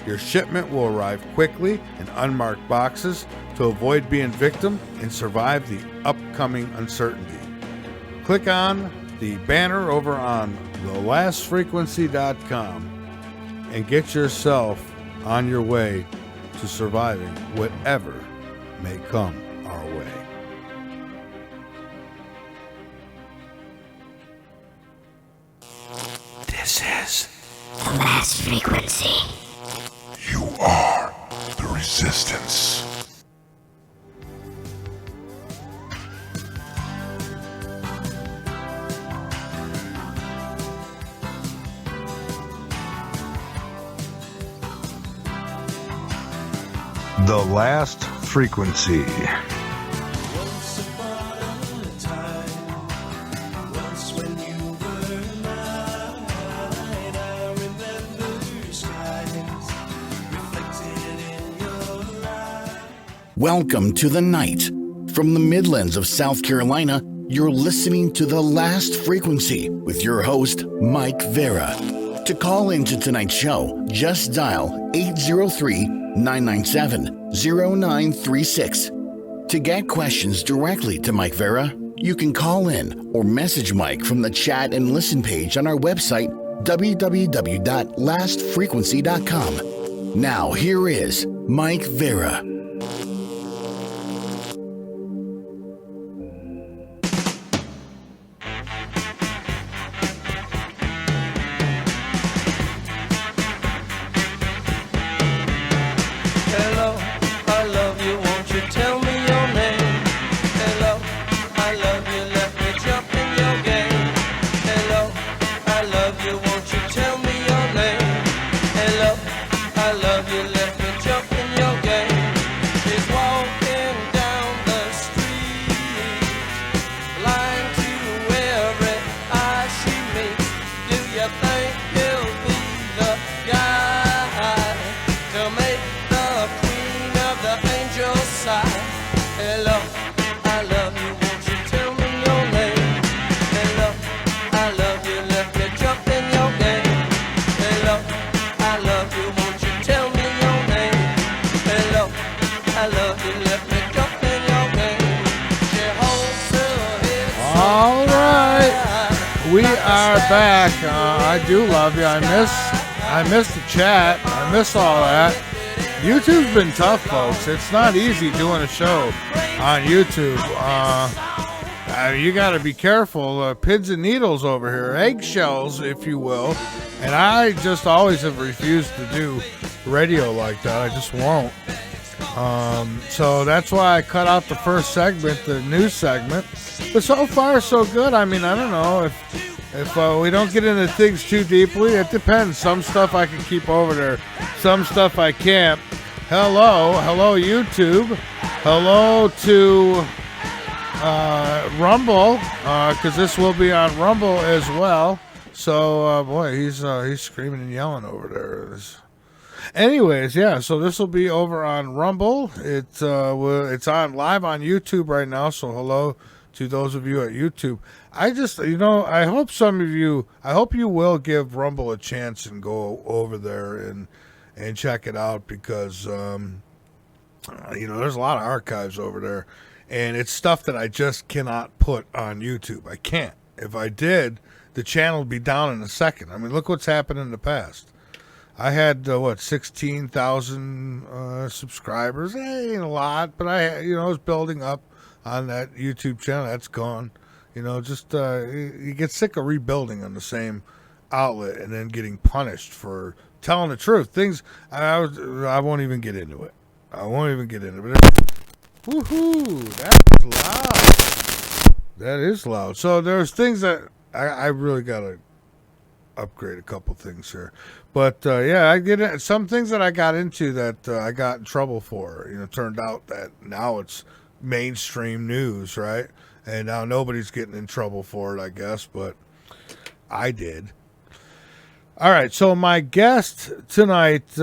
Your shipment will arrive quickly in unmarked boxes to avoid being victim and survive the upcoming uncertainty. Click on the banner over on thelastfrequency.com and get yourself on your way to surviving whatever may come our way. This is The last frequency. You are the resistance. The last frequency. Welcome to the night. From the Midlands of South Carolina, you're listening to The Last Frequency with your host, Mike Vera. To call into tonight's show, just dial 803-997-0936. To get questions directly to Mike Vera, you can call in or message Mike from the chat and listen page on our website, www.lastfrequency.com. Now, here is Mike Vera. Back. I do love you. I miss the chat. I miss all that. YouTube's been tough, folks. It's not easy doing a show on YouTube. You got to be careful. Pins and needles over here, eggshells, if you will. And I just always have refused to do radio like that. I just won't. So that's why I cut out the first segment, the news segment. But so far, so good. I mean, I don't know if we don't get into things too deeply. It depends. Some stuff I can keep over there. Some stuff I can't. Hello YouTube. Hello to Rumble, because this will be on Rumble as well. So, boy, he's screaming and yelling over there. Anyways, yeah, so this will be over on Rumble. It's on live on YouTube right now, so hello to those of you at YouTube. I hope you will give Rumble a chance and go over there and check it out, because there's a lot of archives over there, and it's stuff that I just cannot put on YouTube. I can't. If I did, the channel would be down in a second. I mean, look what's happened in the past. I had 16,000 subscribers. Ain't a lot, but I was building up on that YouTube channel. That's gone. Just you get sick of rebuilding on the same outlet and then getting punished for telling the truth. Things I won't even get into it. Woohoo! That's loud. That is loud. So there's things that I really gotta upgrade a couple things here. But I get it. Some things that I got into that I got in trouble for. Turned out that now it's mainstream news, right? And now nobody's getting in trouble for it, I guess, but I did. All right, so my guest tonight,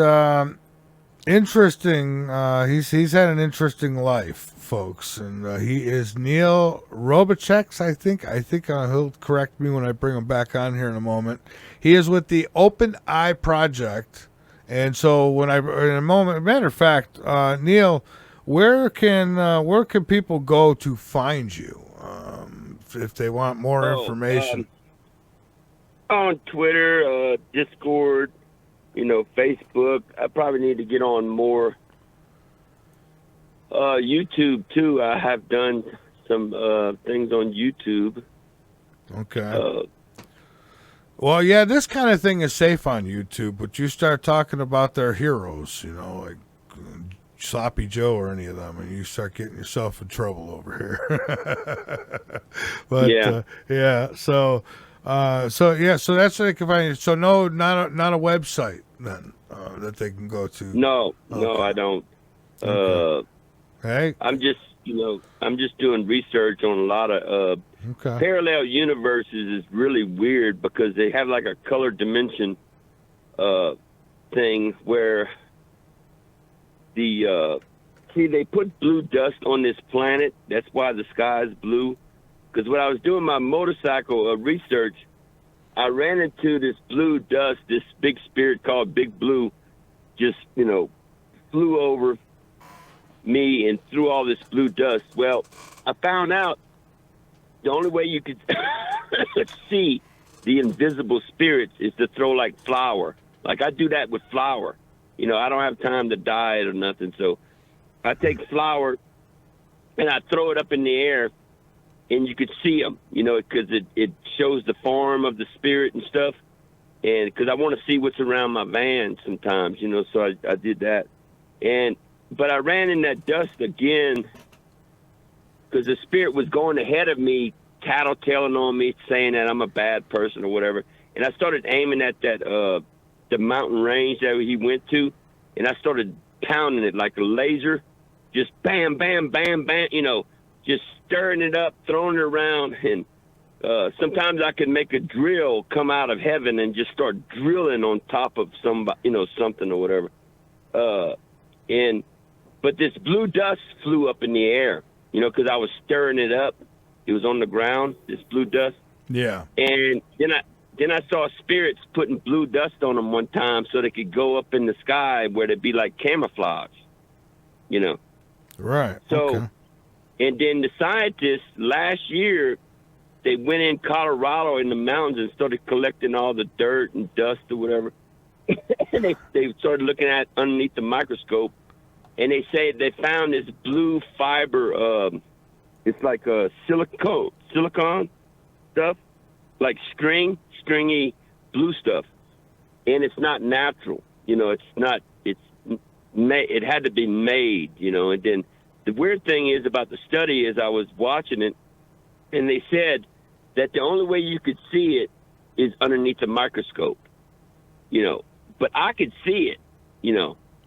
interesting. He's had an interesting life, folks, and he is Neal Robicheauk. I think he'll correct me when I bring him back on here in a moment. He is with the Open Eye Project, and so in a moment, matter of fact, Neal, where can people go to find you if they want more information? On Twitter, Discord, Facebook. I probably need to get on more. YouTube too. I have done some things on YouTube. Okay. Well, yeah, this kind of thing is safe on YouTube, but you start talking about their heroes, like Sloppy Joe or any of them, and you start getting yourself in trouble over here. But so that's what they can find. So no, not a website then that they can go to. No, I don't. Hey, I'm just doing research on a lot of parallel universes. Is really weird because they have like a color dimension thing where they put blue dust on this planet. That's why the sky is blue. Because when I was doing my motorcycle research, I ran into this blue dust, this big spirit called Big Blue, just, flew over me and threw all this blue dust. Well, I found out the only way you could see the invisible spirits is to throw like flour. Like I do that with flour. I don't have time to dye it or nothing. So I take flour and I throw it up in the air and you could see them, because it shows the form of the spirit and stuff. And because I want to see what's around my van sometimes, so I did that. But I ran in that dust again because the spirit was going ahead of me, tattletaling on me, saying that I'm a bad person or whatever. And I started aiming at that the mountain range that he went to, and I started pounding it like a laser, just bam, bam, bam, bam, just stirring it up, throwing it around. And sometimes I could make a drill come out of heaven and just start drilling on top of somebody, something or whatever. But this blue dust flew up in the air, because I was stirring it up. It was on the ground, this blue dust. Yeah. And then I saw spirits putting blue dust on them one time so they could go up in the sky where they'd be like camouflage, Right. So, okay. And then the scientists last year, they went in Colorado in the mountains and started collecting all the dirt and dust or whatever. And they started looking at underneath the microscope, and they say they found this blue fiber. It's like a silicone stuff, like stringy blue stuff, and it's not natural. It's not. It had to be made. And then the weird thing is about the study is I was watching it, and they said that the only way you could see it is underneath the microscope. But I could see it.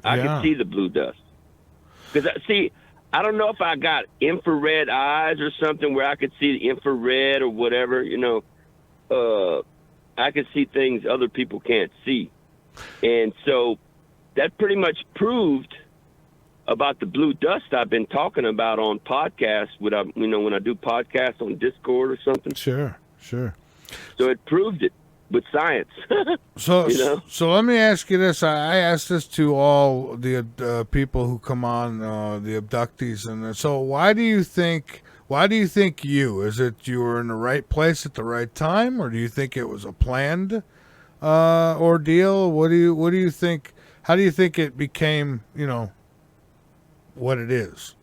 I could see the blue dust. Because I don't know if I got infrared eyes or something where I could see the infrared or whatever, I could see things other people can't see. And so that pretty much proved about the blue dust I've been talking about on podcasts when I do podcasts on Discord or something. Sure. So it proved it with science. So let me ask you this. I asked this to all the people who come on, the abductees. And so why do you think Why do you think you? Is it you were in the right place at the right time, or do you think it was a planned ordeal? What do you think? How do you think it became, what it is?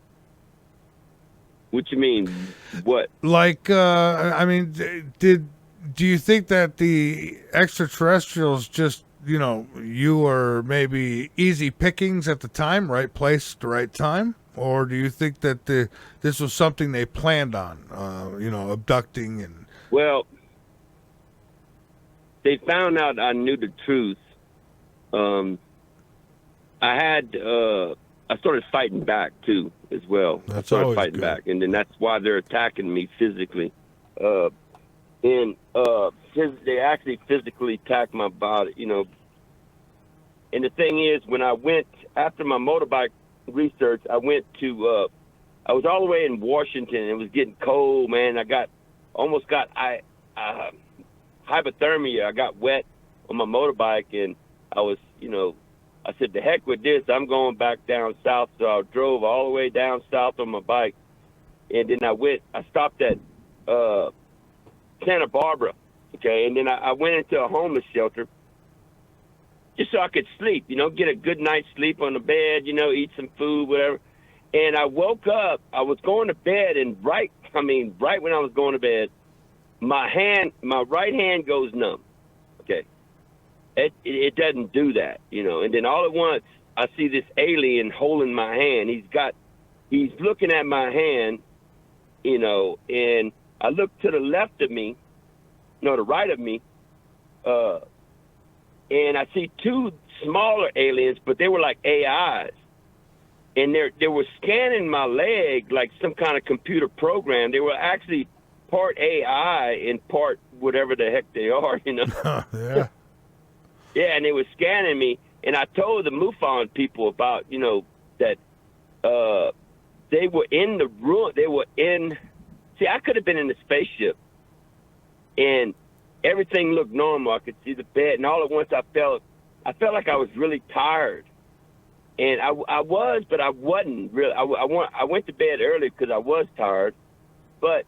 What you mean? What? Like, do you think that the extraterrestrials just, you were maybe easy pickings at the time, right place, the right time? Or do you think that this was something they planned on, abducting and... Well, they found out I knew the truth. I started fighting back too, as well. That's I started always fighting good. back, and then that's why they're attacking me physically. They actually physically attacked my body, And the thing is, when I went after my motorbike research, I went to. I was all the way in Washington. It was getting cold, man. I almost got hypothermia. I got wet on my motorbike, and I was, I said, the heck with this. I'm going back down south. So I drove all the way down south on my bike. And then I stopped at Santa Barbara. Okay. And then I went into a homeless shelter just so I could sleep, get a good night's sleep on the bed, eat some food, whatever. And I woke up, I was going to bed, and right when I was going to bed, my right hand goes numb. Okay. It doesn't do that, and then all at once I see this alien holding my hand. He's looking at my hand, and I look to the left of me, the right of me, and I see two smaller aliens, but they were like AIs, and they were scanning my leg like some kind of computer program. They were actually part AI and part whatever the heck they are, Yeah. Yeah, and they were scanning me, and I told the MUFON people about, that they were in the room. I could have been in the spaceship, and everything looked normal. I could see the bed, and all at once I felt like I was really tired. And I was, but I wasn't really. I went to bed early because I was tired, but,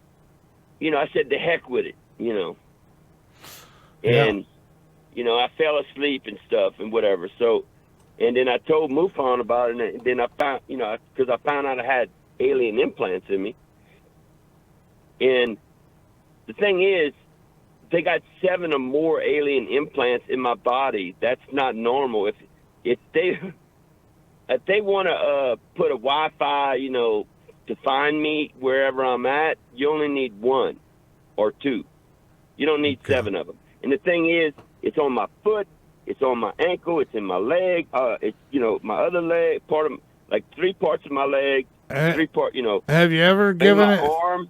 I said, the heck with it, And... I fell asleep and stuff and whatever. So, and then I told MUFON about it, and then I found, because I found out I had alien implants in me. And the thing is, they got 7 or more alien implants in my body. That's not normal. If they want to put a Wi-Fi, to find me wherever I'm at, you only need 1 or 2. You don't need 7 of them. And the thing is, it's on my foot, it's on my ankle, it's in my leg, it's, my other leg, 3 parts of my leg, 3 parts, Have you ever given my it? arm.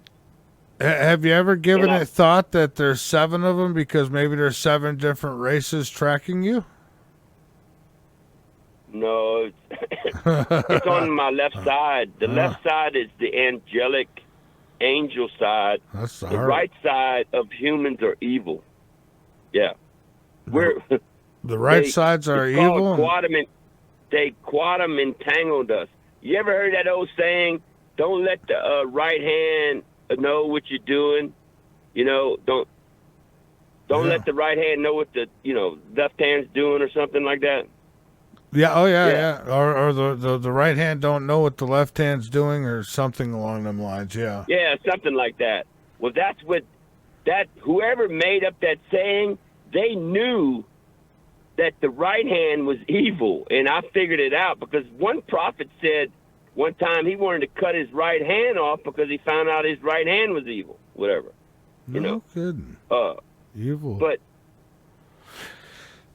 Have you ever given it thought that there's 7 of them because maybe there's 7 different races tracking you? No, it's on my left side. The left side is the angelic angel side. That's the right side of humans are evil. Yeah. The right sides are evil? They quantum entangled us. You ever heard that old saying, don't let the right hand know what you're doing? Don't let the right hand know what the, left hand's doing or something like that? Yeah, oh yeah. Or the right hand don't know what the left hand's doing or something along them lines, yeah. Yeah, something like that. Well, that's whoever made up that saying, they knew that the right hand was evil, and I figured it out because one prophet said one time he wanted to cut his right hand off because he found out his right hand was evil, whatever. No kidding. Evil. But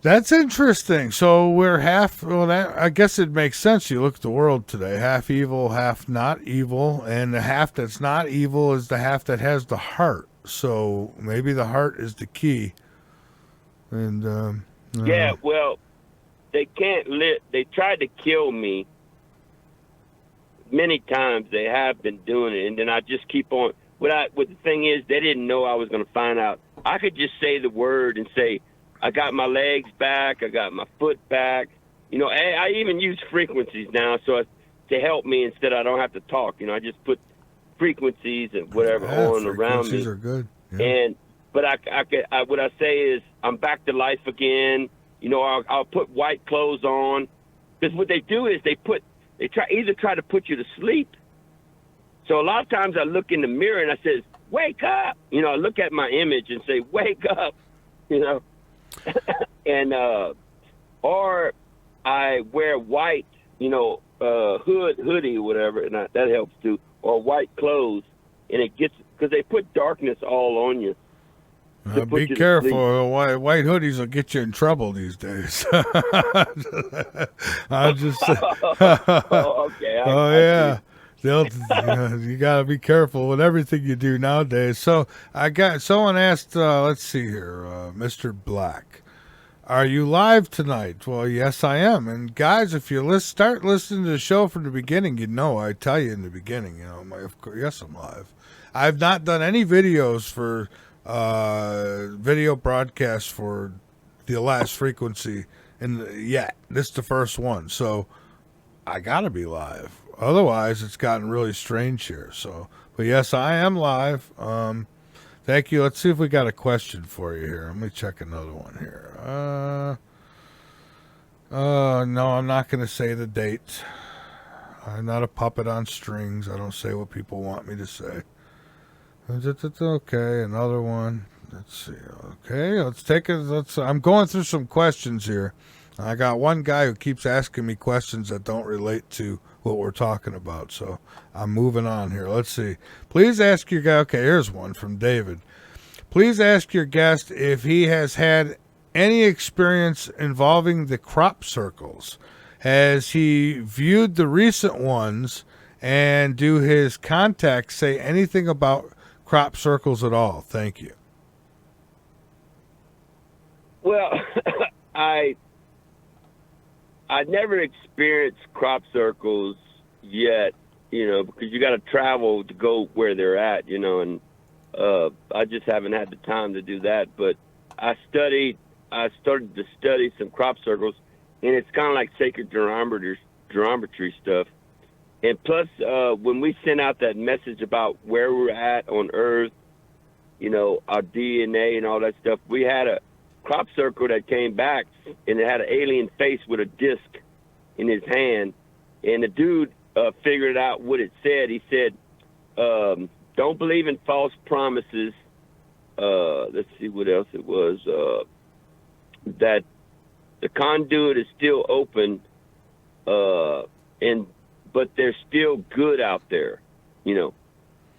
that's interesting. So we're half, I guess it makes sense. You look at the world today, half evil, half not evil, and the half that's not evil is the half that has the heart. So maybe the heart is the key. And yeah, well, they can't live. They tried to kill me many times. They have been doing it, and then I just keep on. What the thing is, they didn't know I was going to find out. I could just say the word and say, I got my legs back, I got my foot back. I even use frequencies now so to help me instead I don't have to talk. I just put frequencies and whatever on around me. Frequencies are good. Yeah. And but what I say is I'm back to life again. You know, I'll put white clothes on, because what they do is they try to put you to sleep. So a lot of times I look in the mirror and I says, "Wake up!" You know, I look at my image and say, "Wake up!" You know, and or I wear white, you know, hoodie or whatever, and that helps too, or white clothes, and it gets, because they put darkness all on you. Be careful. White hoodies will get you in trouble these days. I'll just say. Okay. Yeah. You got to be careful with everything you do nowadays. So someone asked, let's see here, Mr. Black, are you live tonight? Well, yes, I am. And guys, if you start listening to the show from the beginning, I tell you in the beginning, of course, yes, I'm live. I've not done any videos for video broadcasts for the last frequency yet. This is the first one, so I gotta be live. Otherwise, it's gotten really strange here. So, but yes, I am live. Thank you. Let's see if we got a question for you here. Let me check another one here. No, I'm not going to say the date. I'm not a puppet on strings. I don't say what people want me to say. Okay, another one. Let's see. Okay, let's take it. I'm going through some questions here. I got one guy who keeps asking me questions that don't relate to what we're talking about, so I'm moving on here. Let's see. Please ask your guy. Okay, here's one from David. Please ask your guest if he has had any experience involving the crop circles. Has he viewed the recent ones, and do his contacts say anything about crop circles at all? Thank you. Well, I never experienced crop circles yet, because you got to travel to go where they're at, and I just haven't had the time to do that. But I started to study some crop circles, and it's kind of like sacred geometry stuff. And plus, when we sent out that message about where we're at on Earth, our DNA and all that stuff, we had a crop circle that came back, and it had an alien face with a disc in his hand. And the dude figured out what it said. He said, don't believe in false promises. Let's see what else it was. That the conduit is still open, but there's still good out there,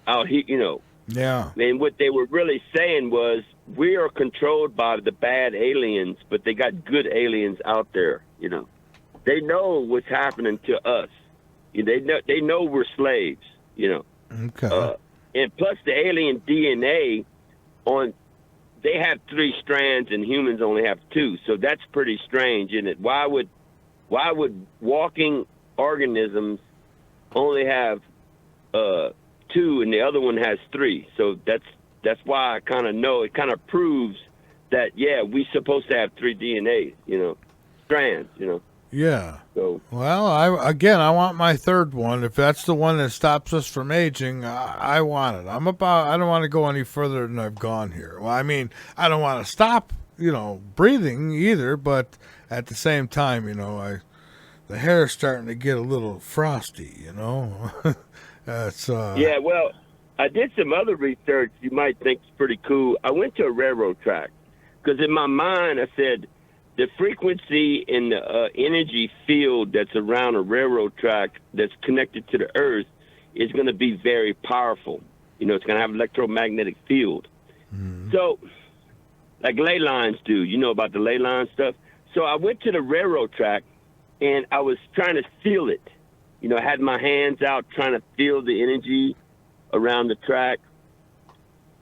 out here, Yeah. And what they were really saying was, we are controlled by the bad aliens, but they got good aliens out there, They know what's happening to us. They know we're slaves, Okay. And plus the alien DNA they have 3 strands and humans only have 2. So that's pretty strange, isn't it? Why would walking organisms only have 2 and the other one has 3? So that's why I kind of know. It kind of proves that, yeah, we're supposed to have 3 DNAs, strands, Yeah. So, well, I want my third one. If that's the one that stops us from aging, I want it. I don't want to go any further than I've gone here. Well, I mean, I don't want to stop, breathing either, but at the same time, the hair's starting to get a little frosty, It's yeah, well, I did some other research you might think is pretty cool. I went to a railroad track because in my mind I said, the frequency and the energy field that's around a railroad track that's connected to the Earth is going to be very powerful. It's going to have electromagnetic field. Mm-hmm. So, like ley lines do, about the ley line stuff. So I went to the railroad track, and I was trying to feel it. I had my hands out trying to feel the energy around the track.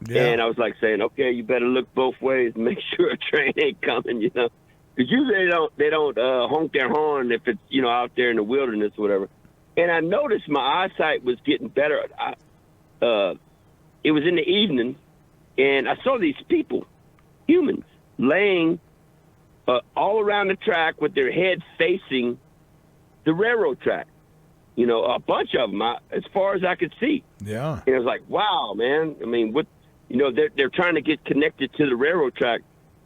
Yeah. And I was like saying, okay, you better look both ways and make sure a train ain't coming, Because usually they don't honk their horn if it's, out there in the wilderness or whatever. And I noticed my eyesight was getting better. It was in the evening, and I saw these people, humans, laying all around the track with their head facing the railroad track. a bunch of them, as far as I could see. Yeah. And it was like, wow, man. I mean, what, they're trying to get connected to the railroad track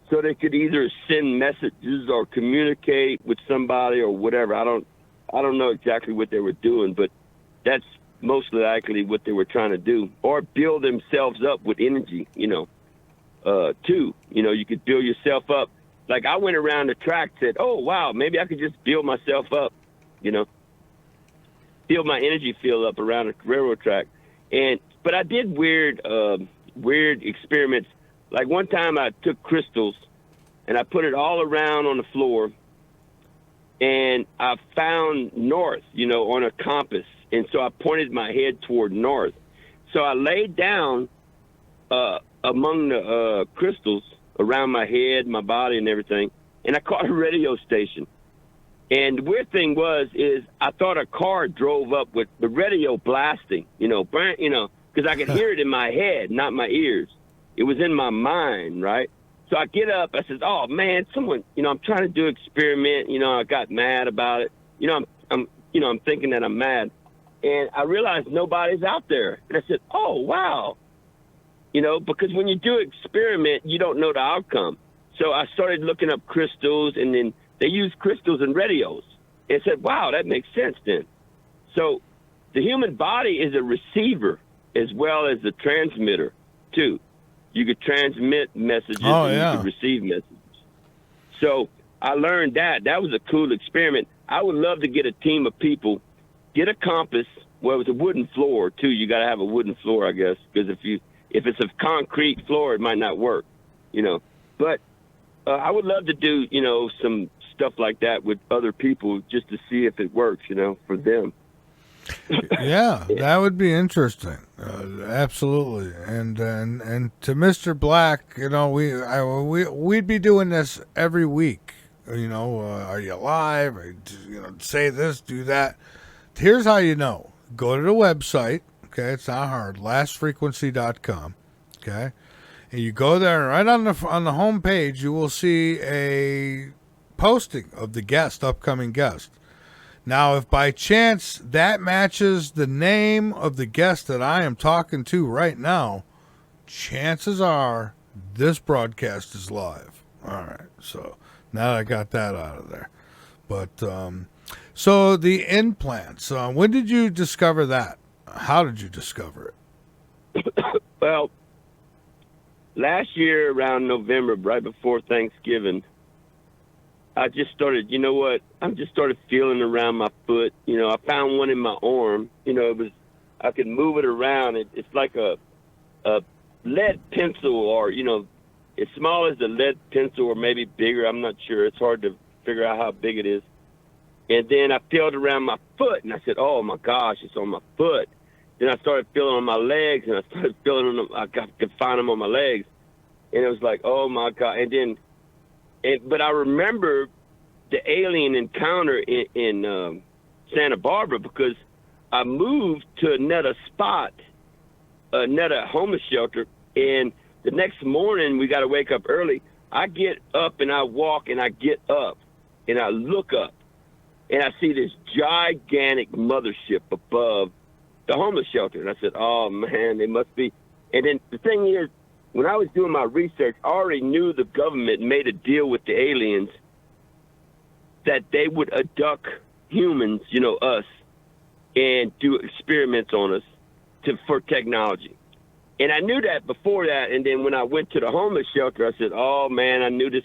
so they could either send messages or communicate with somebody or whatever. I don't know exactly what they were doing, but that's most likely what they were trying to do, or build themselves up with energy, too. You could build yourself up. Like I went around the track, said, oh, wow, maybe I could just build myself up, build my energy field up around the railroad track. But I did weird experiments. Like one time I took crystals and I put it all around on the floor, and I found north, on a compass. And so I pointed my head toward north. So I laid down among the crystals around my head, my body, and everything, and I caught a radio station. And the weird thing is I thought a car drove up with the radio blasting, because I could hear it in my head, not my ears. It was in my mind, right? So I get up, I said, oh, man, someone, I'm trying to do an experiment. I got mad about it. I'm thinking that I'm mad. And I realized nobody's out there. And I said, oh, wow. Because when you do an experiment, you don't know the outcome. So I started looking up crystals, and then they use crystals in radios. And I said, wow, that makes sense then. So the human body is a receiver as well as a transmitter, too. You could transmit messages and you could receive messages. So I learned that. That was a cool experiment. I would love to get a team of people, get a compass. Well, it was a wooden floor, too. You got to have a wooden floor, I guess, because if it's a concrete floor, it might not work, But I would love to do, some stuff like that with other people just to see if it works, for them. Yeah, that would be interesting. Absolutely. And to Mr. Black, we'd be doing this every week. Are you alive? Say this, do that. Here's how you know. Go to the website. Okay, it's not hard. Lastfrequency.com. Okay, and you go there, and right on the home page, you will see a posting of the upcoming guest. Now, if by chance that matches the name of the guest that I am talking to right now, chances are this broadcast is live. All right, so now that I got that out of there. But so the implants. When did you discover that? How did you discover it? Well, last year around November, right before Thanksgiving, I just started, I just started feeling around my foot. I found one in my arm. I could move it around. It's like a lead pencil, or, as small as a lead pencil or maybe bigger. I'm not sure. It's hard to figure out how big it is. And then I felt around my foot, and I said, oh, my gosh, it's on my foot. Then I started feeling on my legs, and I started feeling on them. I could find them on my legs. And it was like, oh, my God. But I remember the alien encounter in Santa Barbara, because I moved to another spot, another homeless shelter, and the next morning we got to wake up early. I get up and I walk and I get up and I look up and I see this gigantic mothership above the homeless shelter. And I said, oh, man, they must be. And then the thing is, when I was doing my research, I already knew the government made a deal with the aliens that they would abduct humans, us, and do experiments on us for technology. And I knew that before that. And then when I went to the homeless shelter, I said, oh, man, I knew this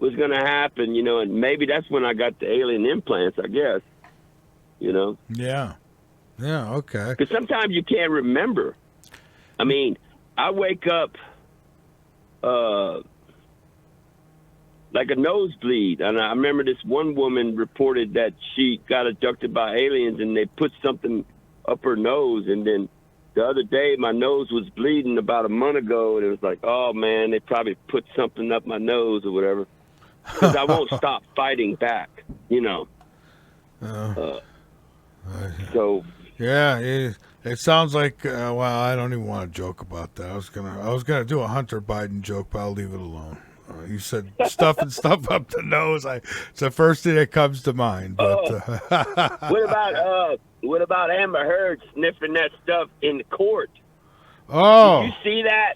was going to happen, and maybe that's when I got the alien implants, I guess, Yeah. Yeah, okay. Because sometimes you can't remember. I mean, I wake up like a nosebleed. And I remember this one woman reported that she got abducted by aliens and they put something up her nose. And then the other day, my nose was bleeding about a month ago. And it was like, oh, man, they probably put something up my nose or whatever. Because I won't stop fighting back, So... Yeah, it sounds like. Well, I don't even want to joke about that. I was gonna do a Hunter Biden joke, but I'll leave it alone. You said stuffing stuff up the nose. It's the first thing that comes to mind. But what about Amber Heard sniffing that stuff in the court? Oh, did you see that?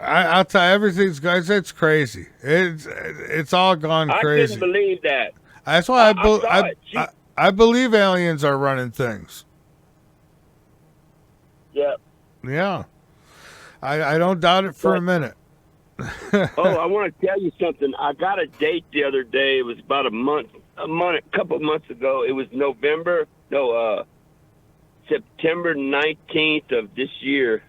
I'll tell you, everything's guys. It's crazy. It's all gone crazy. I couldn't believe that. That's why I believe aliens are running things. Yeah. Yeah. I don't doubt it for a minute. I want to tell you something. I got a date the other day. It was about a couple of months ago. It was September 19th of this year.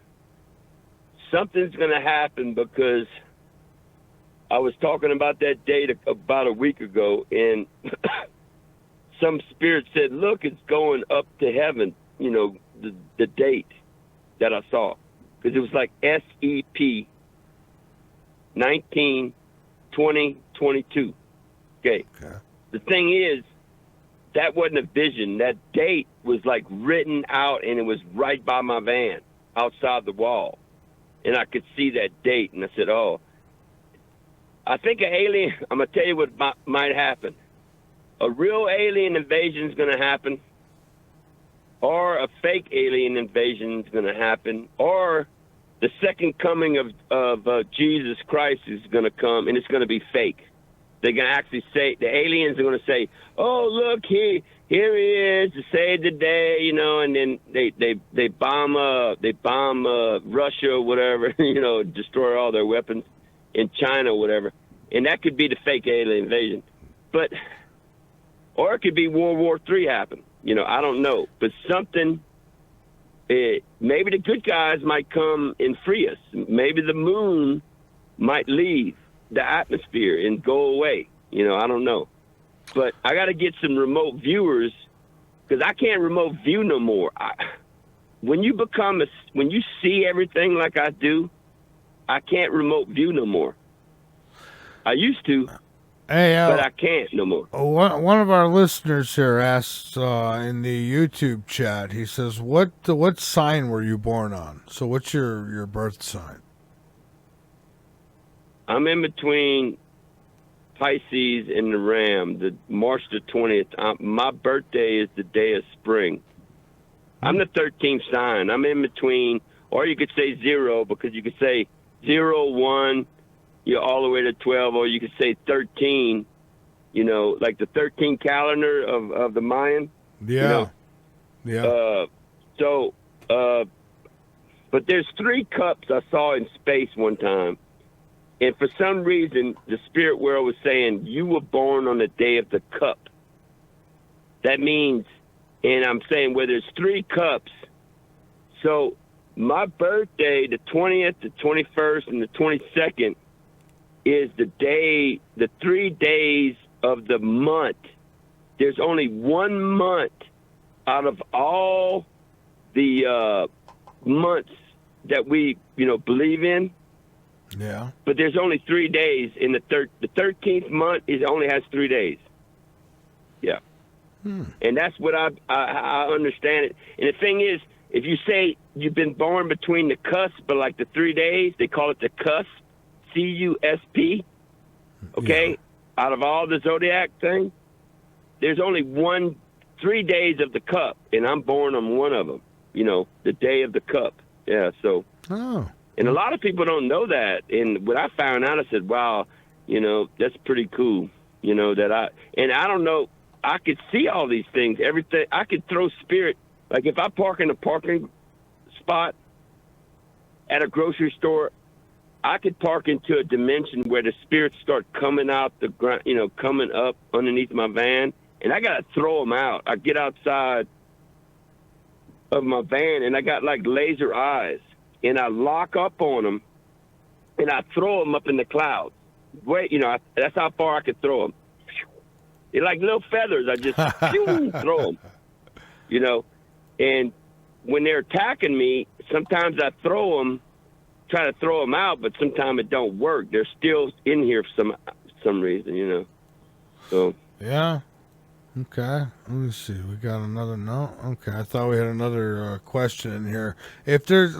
Something's going to happen because I was talking about that date about a week ago, and some spirit said, look, it's going up to heaven, the date that I saw. Because it was like SEP 19, 20, 22. Okay. The thing is, that wasn't a vision. That date was like written out, and it was right by my van outside the wall. And I could see that date, and I said, I think an alien, I'm going to tell you what might happen. A real alien invasion is going to happen, or a fake alien invasion is going to happen, or the second coming of Jesus Christ is going to come, and it's going to be fake. They're going to actually say, the aliens are going to say, oh, look, here he is to save the day, and then they bomb Russia or whatever, destroy all their weapons in China or whatever. And that could be the fake alien invasion. Or it could be World War III happen. I don't know. But something, maybe the good guys might come and free us. Maybe the moon might leave the atmosphere and go away. I don't know. But I got to get some remote viewers because I can't remote view no more. When you see everything like I do, I can't remote view no more. I used to, but I can't no more. One of our listeners here asks in the YouTube chat, he says, what sign were you born on? So what's your birth sign? I'm in between Pisces and the Ram, the March the 20th. My birthday is the day of spring. I'm the 13th sign. I'm in between, or you could say 0, because you could say 0, 1, all the way to 12, or you could say 13, like the 13 calendar of the Mayan. Yeah. But there's 3 cups I saw in space one time. And for some reason, the spirit world was saying, you were born on the day of the cup. That means, and I'm saying, well, there's 3 cups. So my birthday, the 20th, the 21st, and the 22nd, is the 3 days of the month. There's only 1 month out of all the months that we, believe in. Yeah. But there's only 3 days in the 13th month. It only has 3 days. Yeah. And that's what I understand it. And the thing is, if you say you've been born between the cusp, but like the 3 days, they call it the cusp, CUSP. Okay. Yeah. Out of all the zodiac thing, there's only 3 days of the cup, and I'm born on one of them. The day of the cup. Yeah. So. Oh. And a lot of people don't know that. And when I found out, I said, wow, that's pretty cool. I don't know, I could see all these things, everything. I could throw spirit. Like if I park in a parking spot at a grocery store, I could park into a dimension where the spirits start coming out the ground, coming up underneath my van. And I got to throw them out. I get outside of my van and I got like laser eyes. And I lock up on them, and I throw them up in the clouds. That's how far I could throw them. They're like little feathers. I just throw them, And when they're attacking me, sometimes I try to throw them out, but sometimes it don't work. They're still in here for some reason, So yeah. Okay, let me see. We got another note. Okay, I thought we had another question in here. If you're in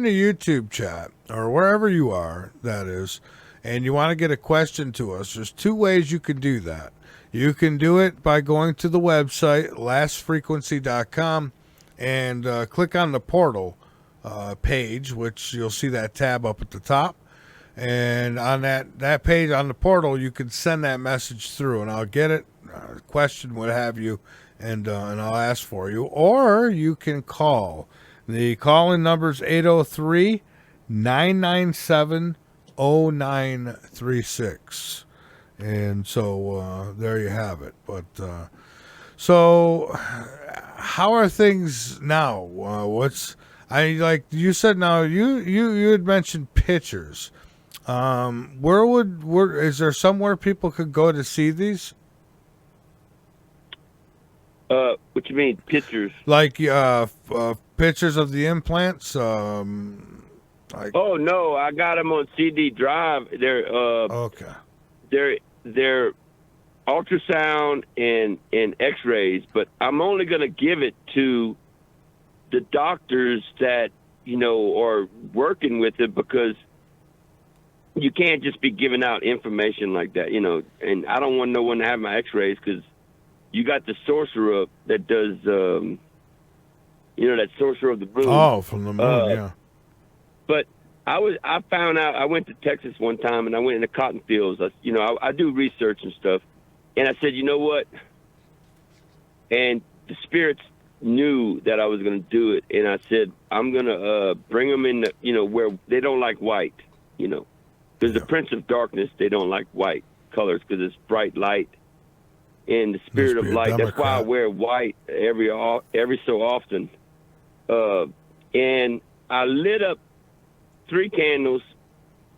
the YouTube chat or wherever you are, that is, and you want to get a question to us, there's two ways you can do that. You can do it by going to the website, lastfrequency.com, and click on the portal page, which you'll see that tab up at the top. And on that page on the portal, you can send that message through, and I'll get it, question, what have you, and I'll ask for you. Or you can call. The call-in number is 803-997-0936. And so there you have it. But so how are things now? Like you said, now you had mentioned pictures. Is there somewhere people could go to see these? What you mean, pictures? Like pictures of the implants? Oh no, I got them on CD drive. They're okay. They're ultrasound and X-rays, but I'm only going to give it to the doctors that are working with it, because you can't just be giving out information like that, And I don't want no one to have my X-rays, because you got the sorcerer that does, that sorcerer of the moon. Oh, from the moon, yeah. But I found out, I went to Texas one time, and I went in the cotton fields. I do research and stuff. And I said, you know what? And the spirits knew that I was going to do it. And I said, I'm going to bring them in, where they don't like white, Because the Prince of Darkness, they don't like white colors, because it's bright light. And the spirit of light, that's why I wear white every so often. And I lit up 3 candles,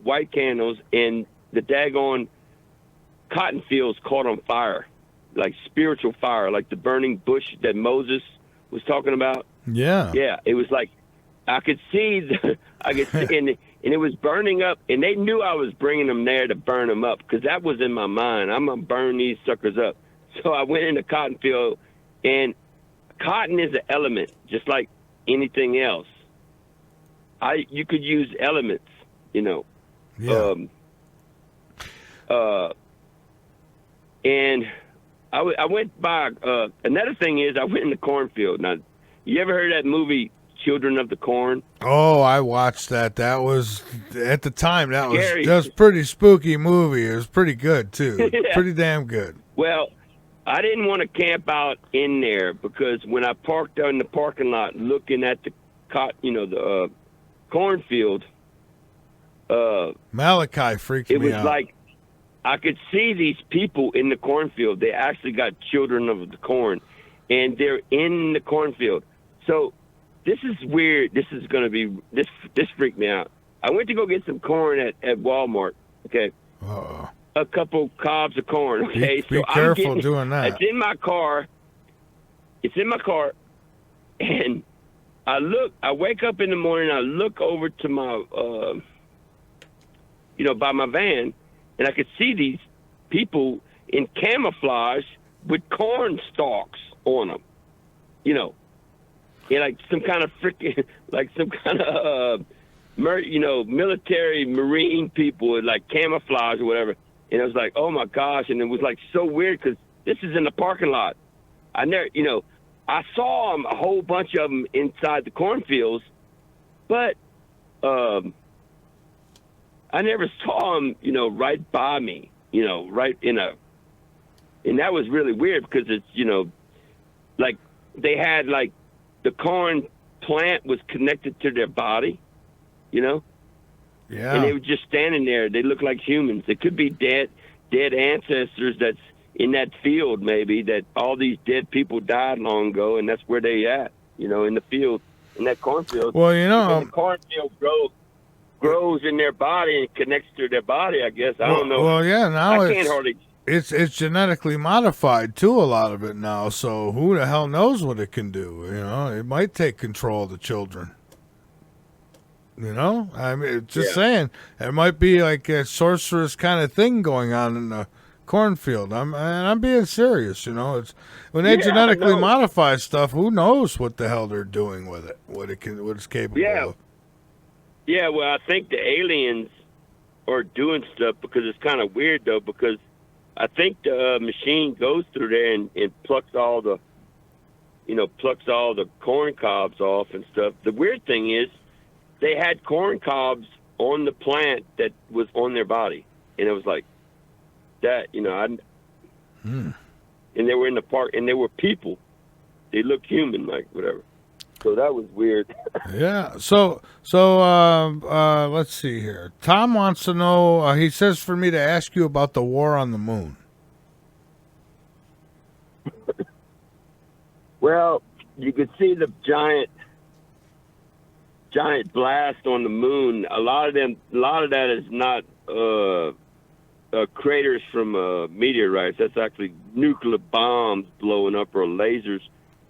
white candles, and the daggone cotton fields caught on fire, like spiritual fire, like the burning bush that Moses was talking about. Yeah. Yeah, it was like I could see, and it was burning up, and they knew I was bringing them there to burn them up, because that was in my mind. I'm going to burn these suckers up. So I went in the cotton field, and cotton is an element, just like anything else. You could use elements, Yeah. And I went by. Another thing is, I went in the cornfield. Now, you ever heard of that movie, Children of the Corn? Oh, I watched that. That was, at the time, that Scary. was pretty spooky movie. It was pretty good, too. Yeah. Pretty damn good. Well, I didn't want to camp out in there, because when I parked in the parking lot looking at the cornfield, Malachi freaked me out. It was like I could see these people in the cornfield. They actually got children of the corn, and they're in the cornfield. So this is weird. This is going to be this freaked me out. I went to go get some corn at Walmart. Okay. Uh-oh. A couple cobs of corn. Okay. Be careful doing that. It's in my car. And I wake up in the morning, I look over to my, by my van, and I could see these people in camouflage with corn stalks on them, and like some kind of military Marine people with like camouflage or whatever. And it was like, oh my gosh. And it was like so weird, because this is in the parking lot. I saw them, a whole bunch of them inside the cornfields, but I never saw them, right by me, right and that was really weird, because it's, like they had like the corn plant was connected to their body, Yeah. And they were just standing there. They looked like humans. It could be dead ancestors that's in that field, maybe, that all these dead people died long ago, and that's where they at, in the field, in that cornfield. Well, the cornfield grows in their body and connects to their body, I guess. I don't know. Well, yeah, now I can't hardly... It's genetically modified, too, a lot of it now, so who the hell knows what it can do, It might take control of the children. I mean, saying, it might be like a sorceress kind of thing going on in the cornfield. I'm being serious, It's when they genetically modify stuff, who knows what the hell they're doing with it, what it's capable of. Yeah, well, I think the aliens or doing stuff, because it's kind of weird though, because I think the machine goes through there and plucks all the corn cobs off and stuff. The weird thing is they had corn cobs on the plant that was on their body, and it was like that, and they were in the park, and they were people. They looked human, like whatever. So that was weird. Yeah. So let's see here. Tom wants to know. He says for me to ask you about the war on the moon. Well, you could see the giant blast on the moon. A lot of that is not craters from meteorites. That's actually nuclear bombs blowing up or lasers.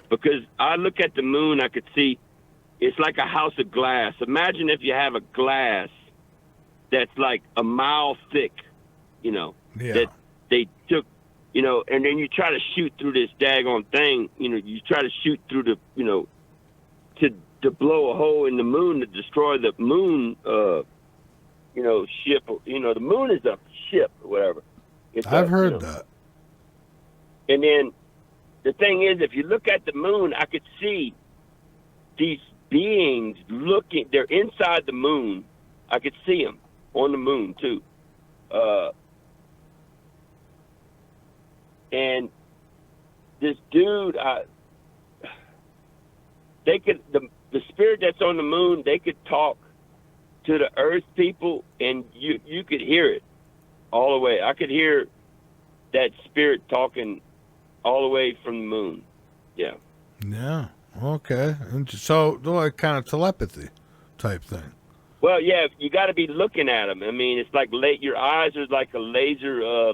Because I look at the moon, I could see it's like a house of glass. Imagine if you have a glass that's like a mile thick, that they took, and then you try to shoot through this daggone thing, you try to shoot through the, to blow a hole in the moon to destroy the moon, ship. The moon is a ship or whatever. I've heard that. And then the thing is, if you look at the moon, I could see these beings looking. They're inside the moon. I could see them on the moon too. And this dude, the spirit that's on the moon, they could talk to the Earth people, and you could hear it all the way. I could hear that spirit talking all the way from the moon. Yeah. Yeah. Okay. And so, like kind of telepathy type thing. Well, yeah, you got to be looking at them. I mean, it's like your eyes are like a laser.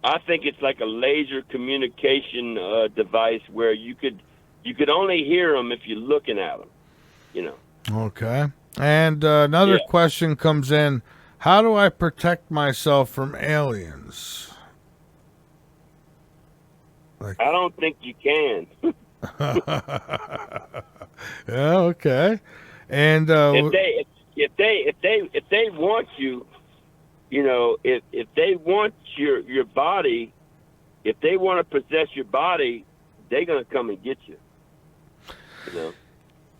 I think it's like a laser communication device where you could only hear them if you're looking at them. Okay. And another question comes in: how do I protect myself from aliens? I don't think you can. Yeah. Okay. And if they want you, if they want your body, if they want to possess your body, they're gonna come and get you.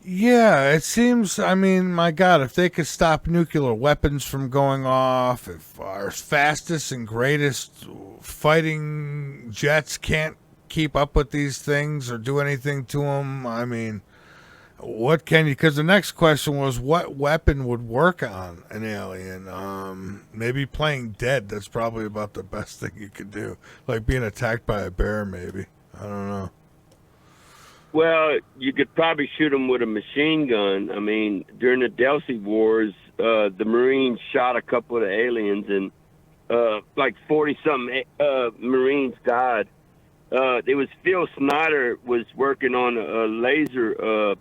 Yeah, it seems, I mean, my God, if they could stop nuclear weapons from going off, if our fastest and greatest fighting jets can't keep up with these things or do anything to them, I mean, what can you, because the next question was what weapon would work on an alien? Maybe playing dead, that's probably about the best thing you could do. Like being attacked by a bear, maybe. I don't know. Well, you could probably shoot them with a machine gun. I mean, during the Delcy Wars, the Marines shot a couple of the aliens, and like 40-something Marines died. It was Phil Snyder was working on a laser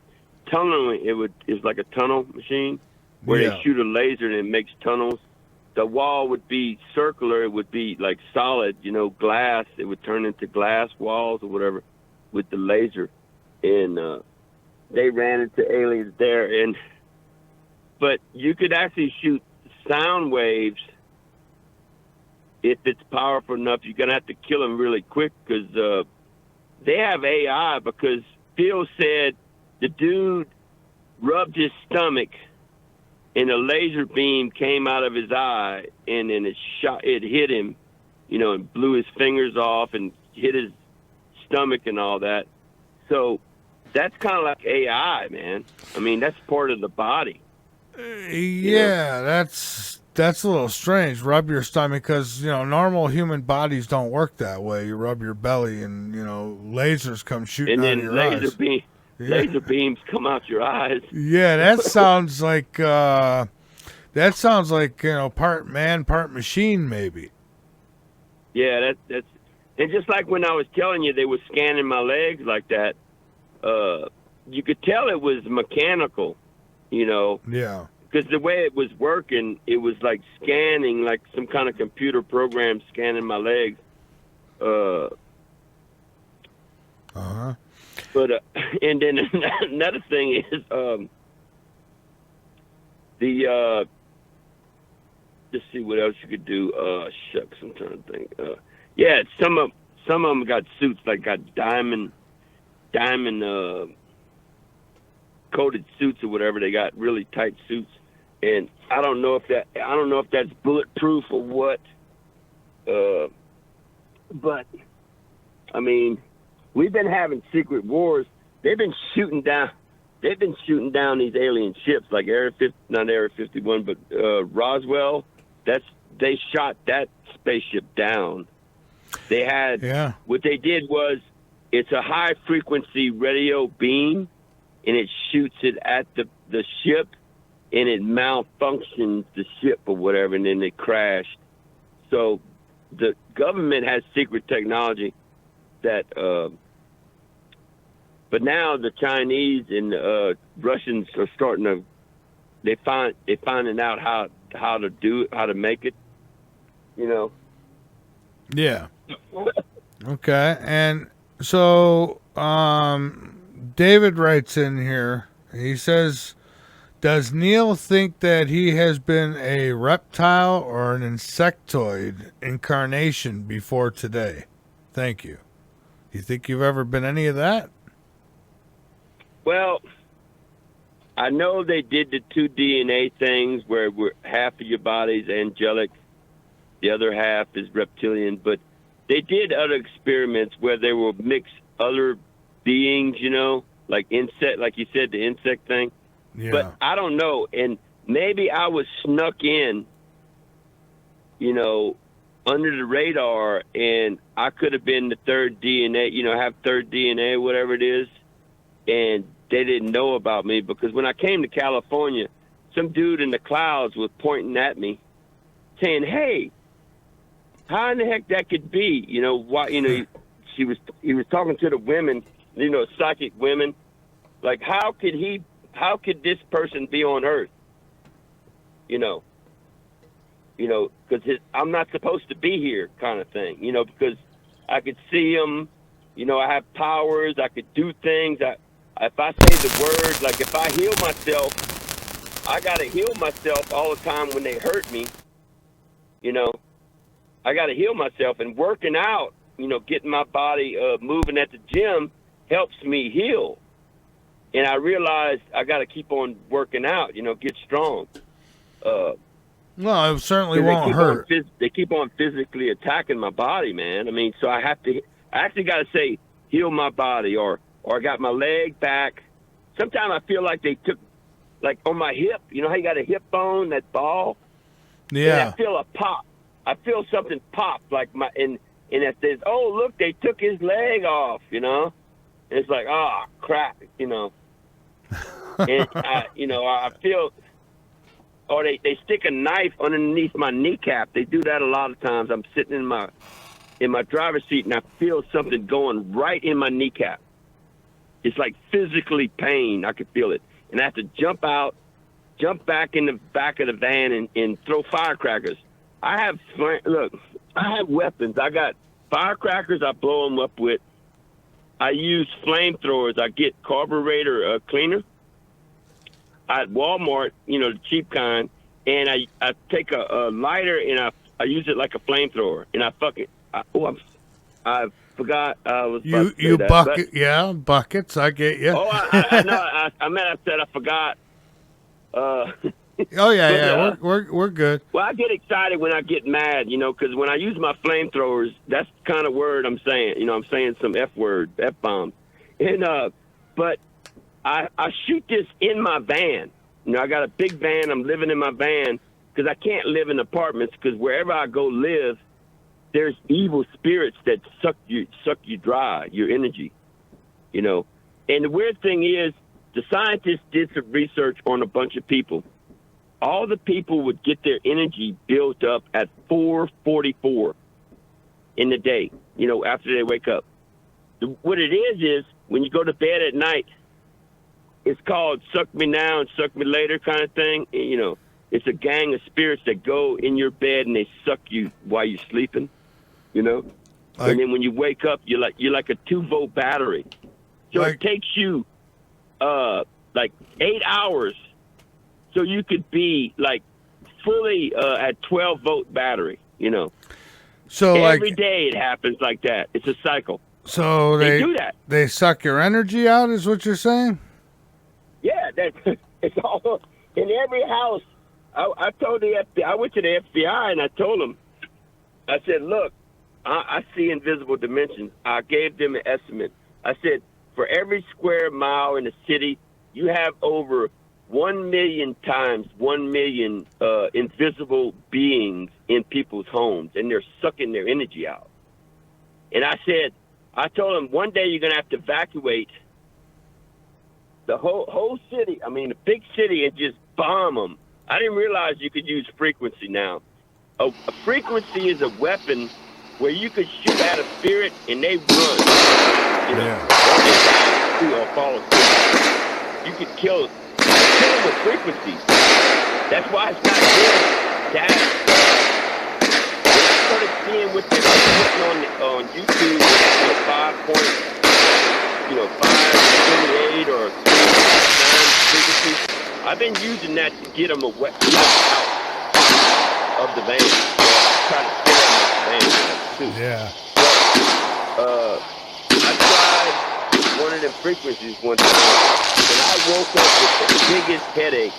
tunneling. It was like a tunnel machine where they shoot a laser and it makes tunnels. The wall would be circular. It would be like solid, glass. It would turn into glass walls or whatever with the laser. And they ran into aliens there. But you could actually shoot sound waves if it's powerful enough. You're going to have to kill them really quick because they have AI, because Phil said the dude rubbed his stomach and a laser beam came out of his eye, and then it hit him, and blew his fingers off and hit his stomach and all that. So that's kind of like AI, man. I mean, that's part of the body. Yeah, that's a little strange. Rub your stomach, because normal human bodies don't work that way. You rub your belly, and lasers come shooting out of your eyes. Laser beams come out your eyes. Yeah, that sounds like part man, part machine, maybe. Yeah, that's and just like when I was telling you, they were scanning my legs like that. You could tell it was mechanical, Yeah. Because the way it was working, it was like scanning, like some kind of computer program scanning my legs. But and then another thing is let's see what else you could do. Shucks, I'm trying to think. Yeah, some of them got suits, like got diamond coated suits or whatever. They got really tight suits, and I don't know if that's bulletproof or what. But I mean, we've been having secret wars. They've been shooting down these alien ships, like not Area 51, but Roswell. They shot that spaceship down. They had what they did was, it's a high frequency radio beam, and it shoots it at the ship, and it malfunctions the ship or whatever, and then it crashed. So the government has secret technology that, but now the Chinese and Russians are starting to, they're finding out how to do it, how to make it, you know. Yeah. Okay. And so David writes in here, he says, does Neal think that he has been a reptile or an insectoid incarnation before today? Thank you. You think you've ever been any of that? Well, I know they did the 2 DNA things where half of your body's angelic, the other half is reptilian, but they did other experiments where they will mix other beings, you know, like insect, like you said, the insect thing. Yeah. But I don't know, and maybe I was snuck in, you know, under the radar, and I could have been the third DNA, you know, have third DNA, whatever it is, and they didn't know about me, because when I came to California, some dude in the clouds was pointing at me, saying, "Hey, how in the heck that could be?" You know, why? You know, he was talking to the women, you know, psychic women, like, how could this person be on Earth? You know, because I'm not supposed to be here, kind of thing. You know, because I could see them. You know, I have powers. I could do things. If I say the word, like if I heal myself, I gotta heal myself all the time when they hurt me. You know, I gotta heal myself, and working out, you know, getting my body moving at the gym helps me heal. And I realized I got to keep on working out, you know, get strong. Well, it certainly won't hurt. They keep on physically attacking my body, man. I mean, so I actually got to say, heal my body, or I got my leg back. Sometimes I feel like they took, like on my hip, you know how you got a hip bone, that ball? Yeah. And I feel a pop. I feel something pop, like and it says, "Oh, look, they took his leg off," you know? And it's like, oh, crap, you know. And I feel, or they stick a knife underneath my kneecap. They do that a lot of times. I'm sitting in my driver's seat, and I feel something going right in my kneecap. It's like physically pain. I could feel it, and I have to jump back in the back of the van and throw firecrackers. I have weapons. I got firecrackers. I blow them up with. I use flamethrowers. I get carburetor cleaner at Walmart, you know, the cheap kind, and I take a lighter and I use it like a flamethrower, and I fuck it. I forgot I was about to say you that, bucket, but, yeah, buckets. I get you. Oh, I know. I said I forgot. Oh yeah, we're good. Well, I get excited when I get mad, you know, because when I use my flamethrowers, that's the kind of word I'm saying. You know, I'm saying some F bombs, and but I shoot this in my van. You know, I got a big van. I'm living in my van because I can't live in apartments, because wherever I go live, there's evil spirits that suck you dry, your energy. You know, and the weird thing is, the scientists did some research on a bunch of people. All the people would get their energy built up at 4:44 in the day, you know, after they wake up. What it is when you go to bed at night, it's called suck me now and suck me later kind of thing. You know, it's a gang of spirits that go in your bed and they suck you while you're sleeping, you know? And then when you wake up, you're like a 2-volt battery. So it takes you like 8 hours. So you could be like fully at 12-volt battery. So every day it happens like that. It's a cycle. So they do that. They suck your energy out, is what you're saying? Yeah, it's all in every house. I told the FBI. I went to the FBI and I told them. I said, look, I see invisible dimensions. I gave them an estimate. I said, for every square mile in the city, you have over 1 million times 1 million invisible beings in people's homes, and they're sucking their energy out. And I told them, one day you're going to have to evacuate the whole city, the big city, and just bomb them. I didn't realize you could use frequency now. A frequency is a weapon where you could shoot at a spirit and they run. Or they die or fall asleep. You could kill them with frequencies. That's why it's not good to have. When I started seeing what they were putting on YouTube, 5.58 or 3.9 frequencies, I've been using that to get them out of the van. Try to get them out of the van too. Yeah. But, I tried one of them frequencies one time, and I woke up with the biggest headache,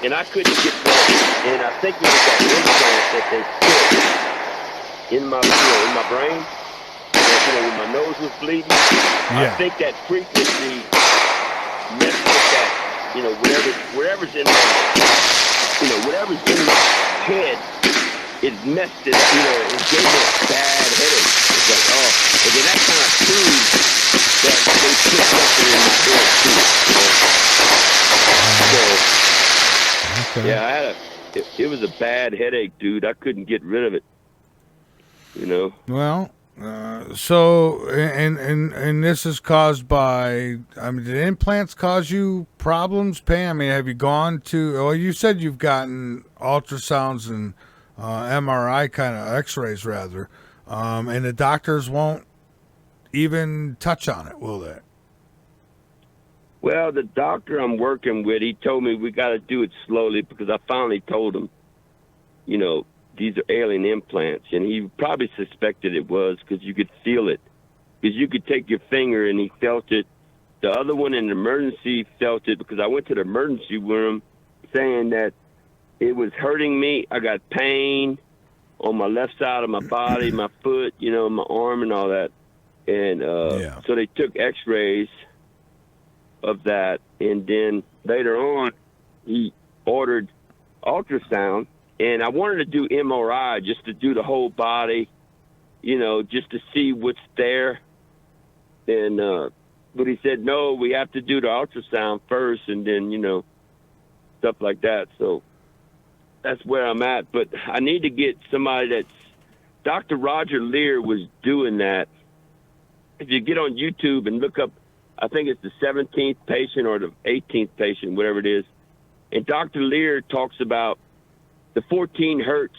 and I couldn't get that. And I think it was that implant that they put in my brain, when my nose was bleeding. Yeah. I think that frequency messed with that, whatever's in my head, it messed it up, it gave me a bad headache. It's like, and then that kind of proves that they put something in my head too. So, yeah, it was a bad headache, dude. I couldn't get rid of it, Well, so, and this is caused by, did implants cause you problems, Pam? Have you gone to, well, you said you've gotten ultrasounds and MRI kind of x-rays rather, and the doctors won't even touch on it, will they? Well, the doctor I'm working with, he told me we got to do it slowly because I finally told him, these are alien implants. And he probably suspected it was because you could feel it. Because you could take your finger and he felt it. The other one in the emergency felt it because I went to the emergency room saying that it was hurting me. I got pain on my left side of my body, my foot, my arm and all that. And so they took x-rays of that. And then later on, he ordered ultrasound. And I wanted to do MRI just to do the whole body, just to see what's there. And but he said, no, we have to do the ultrasound first and then, stuff like that. So that's where I'm at. But I need to get somebody Dr. Roger Lear was doing that. If you get on YouTube and look up, I think it's the 17th patient or the 18th patient, whatever it is. And Dr. Lear talks about the 14 hertz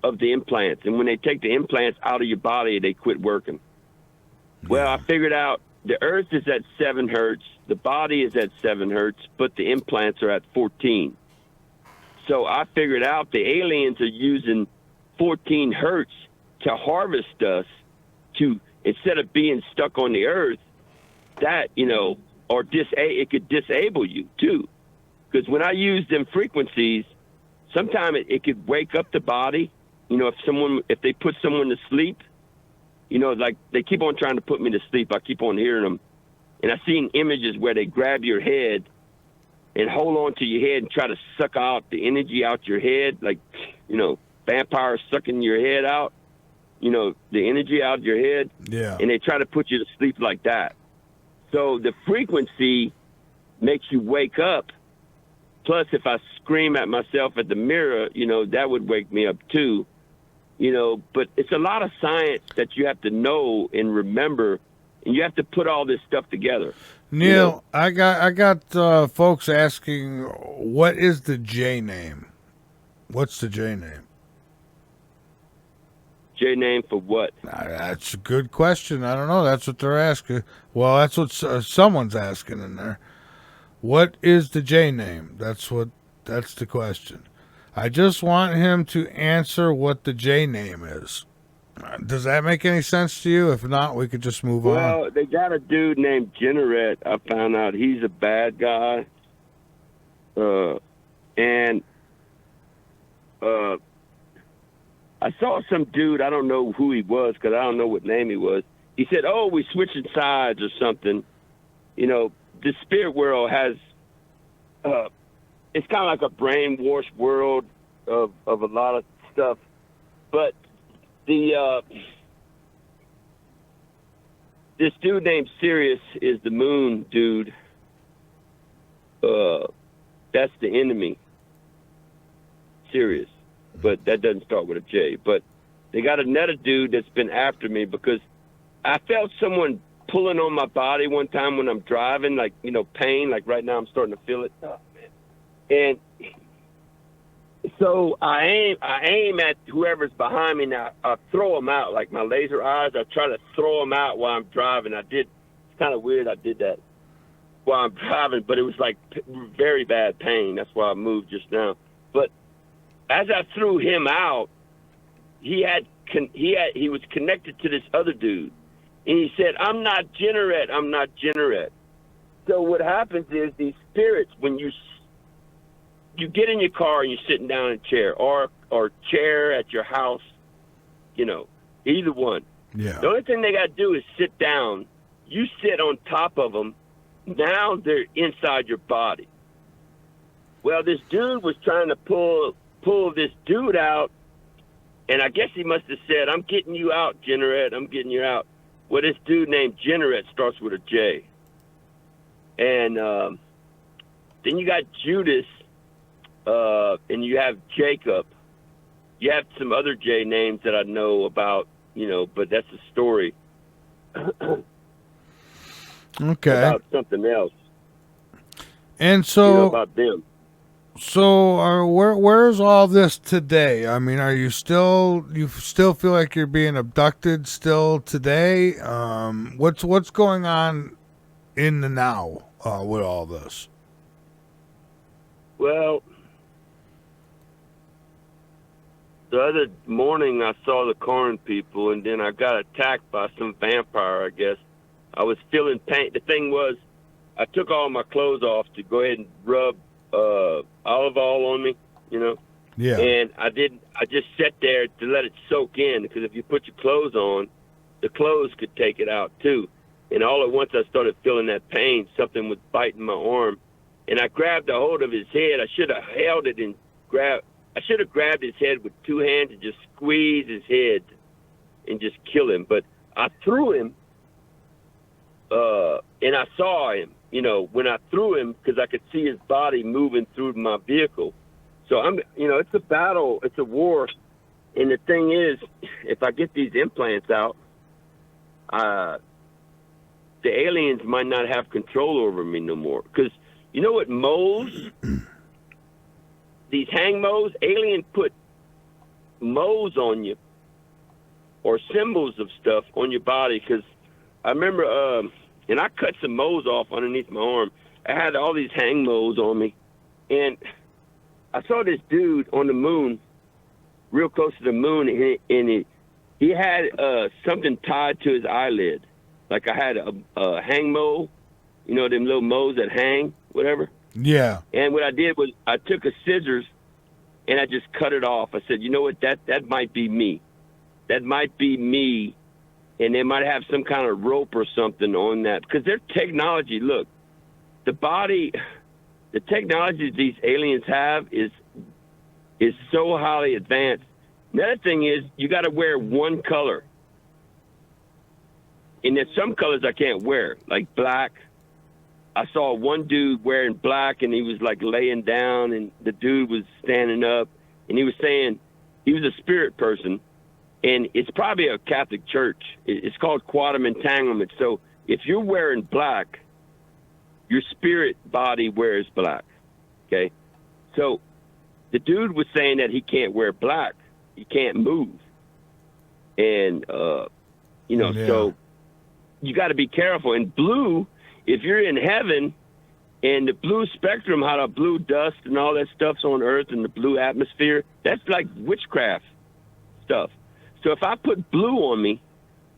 of the implants. And when they take the implants out of your body, they quit working. Well, I figured out the earth is at 7 hertz, the body is at 7 hertz, but the implants are at 14. So I figured out the aliens are using 14 hertz to harvest us to, instead of being stuck on the earth, that, or it could disable you too. Because when I use them frequencies, sometimes it could wake up the body. If they put someone to sleep, like they keep on trying to put me to sleep. I keep on hearing them. And I've seen images where they grab your head and hold on to your head and try to suck out the energy out your head. Like, vampires sucking your head out, the energy out of your head. Yeah. And they try to put you to sleep like that. So the frequency makes you wake up. Plus, if I scream at myself at the mirror, that would wake me up too. But it's a lot of science that you have to know and remember, and you have to put all this stuff together. Neal, I got folks asking, what is the J name? What's the J name? J name for what? That's a good question. I don't know. That's what they're asking. Well, that's what someone's asking in there. What is the J name? That's what That's the question. I just want him to answer what the J name is. Does that make any sense to you? If not, we could just move on. Well, they got a dude named Generette. I found out he's a bad guy. And I saw some dude, I don't know who he was because I don't know what name he was. He said, oh, we switching sides or something. You know, the spirit world has, it's kind of like a brainwashed world of a lot of stuff. But this dude named Sirius is the moon dude. That's the enemy. Sirius. But that doesn't start with a J. But they got another dude that's been after me because I felt someone pulling on my body one time when I'm driving, like, you know, pain. Like right now I'm starting to feel it. Oh, man. And so I aim at whoever's behind me now. I throw them out, like my laser eyes. I try to throw them out while I'm driving. It's kind of weird I did that while I'm driving, but it was like very bad pain. That's why I moved just now. But as I threw him out, he was connected to this other dude, and he said, "I'm not Generette. I'm not Generette." So what happens is these spirits, when you get in your car and you're sitting down in a chair, or chair at your house, you know, either one. Yeah. The only thing they got to do is sit down. You sit on top of them. Now they're inside your body. Well, this dude was trying to pull this dude out, and I guess he must have said, "I'm getting you out, Generette. I'm getting you out." Well, this dude named Generette starts with a J. And then you got Judas, and you have Jacob. You have some other J names that I know about, you know, but that's a story. Okay. About something else. And so, you know, about them. So, where's all this today? I mean, you still feel like you're being abducted still today? What's going on in the now with all this? Well, the other morning I saw the corn people, and then I got attacked by some vampire, I guess. I was feeling pain. The thing was, I took all my clothes off to go ahead and rub olive oil on me, you know. Yeah. And I just sat there to let it soak in, because if you put your clothes on, the clothes could take it out too. And all at once I started feeling that pain. Something was biting my arm, and I grabbed a hold of his head. I should have held it and I should have grabbed his head with two hands and just squeezed his head and just kill him. But I threw him, and I saw him, you know, when I threw him, because I could see his body moving through my vehicle. So it's a battle, it's a war. And the thing is, if I get these implants out, the aliens might not have control over me no more. Because you know what moles, these hang moles, aliens put moles on you, or symbols of stuff on your body. Because I remember, and I cut some moles off underneath my arm. I had all these hang moles on me. And I saw this dude on the moon, real close to the moon, and he had something tied to his eyelid. Like I had a hang mole, you know, them little moles that hang, whatever. Yeah. And what I did was I took a scissors and I just cut it off. I said, you know what, that might be me. That might be me. And they might have some kind of rope or something on that. Because their technology, look, the technology these aliens have is so highly advanced. Another thing is, you got to wear one color. And there's some colors I can't wear, like black. I saw one dude wearing black, and he was like laying down, and the dude was standing up, and he was saying he was a spirit person, and it's probably a Catholic church. It's called quantum entanglement. So if you're wearing black, your spirit body wears black, okay? So the dude was saying that he can't wear black. He can't move. And, Yeah. So you got to be careful. And blue, if you're in heaven, And the blue spectrum, how the blue dust and all that stuff's on Earth and the blue atmosphere, that's like witchcraft stuff. So if I put blue on me,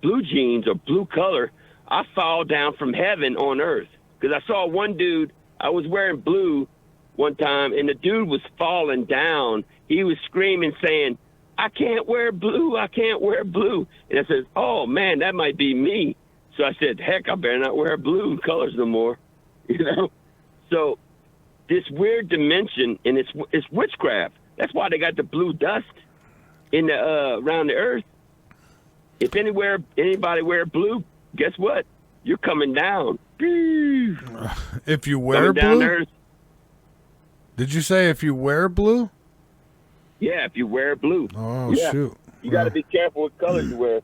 blue jeans or blue color, I fall down from heaven on Earth. Because I saw one dude, I was wearing blue one time, and the dude was falling down. He was screaming, saying, I can't wear blue, I can't wear blue. And I said, oh, man, that might be me. So I said, heck, I better not wear blue colors no more, you know? So this weird dimension, and it's witchcraft. That's why they got the blue dust in the around the Earth. If anybody wear blue, guess what? You're coming down. If you wear blue? Did you say if you wear blue? Yeah, if you wear blue. Oh, shoot. You got to be careful what colors you wear.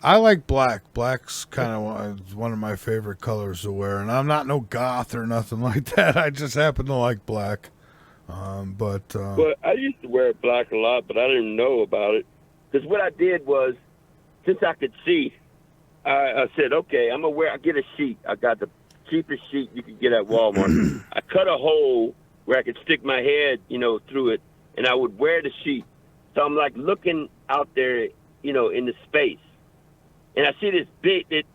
I like black. Black's kind of one of my favorite colors to wear, and I'm not no goth or nothing like that. I just happen to like black. But I used to wear black a lot, but I didn't know about it. Because what I did was, since I could see, I said, okay, I get a sheet. I got the cheapest sheet you could get at Walmart. I cut a hole where I could stick my head, through it, and I would wear the sheet. So I'm like looking out there, in the space. And I see this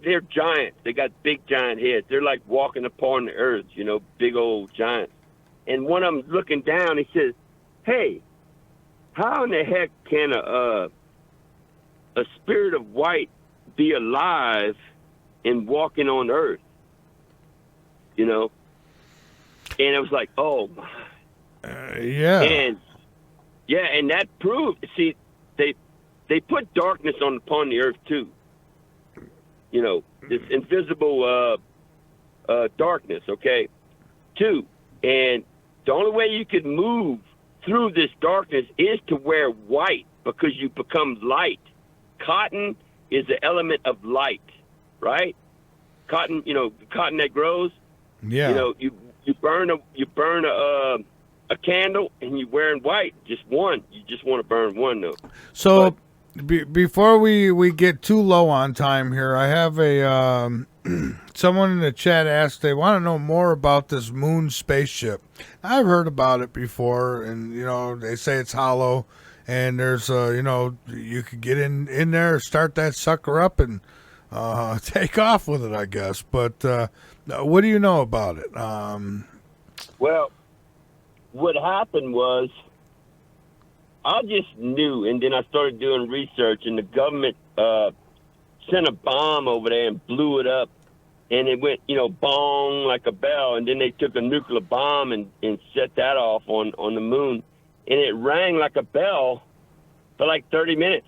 they're giants. They got big giant heads. They're like walking upon the earth, big old giants. And one of them's looking down. He says, hey, how in the heck can a spirit of white be alive and walking on earth? And I was like, oh, my. Yeah. And that proved, see, they put darkness upon the earth, too. This invisible darkness, okay? 2. And the only way you could move through this darkness is to wear white because you become light. Cotton is the element of light, right? Cotton, cotton that grows. Yeah. You burn a candle and you're wearing white, just one. You just want to burn one, though. So before we get too low on time here, I have a someone in the chat asked they want to know more about this moon spaceship. I've heard about it before, and they say it's hollow, and there's you could get in there, start that sucker up, and take off with it, I guess. But what do you know about it? Well, what happened was, I just knew, and then I started doing research, and the government sent a bomb over there and blew it up, and it went, bong like a bell, and then they took a nuclear bomb and set that off on the moon, and it rang like a bell for like 30 minutes,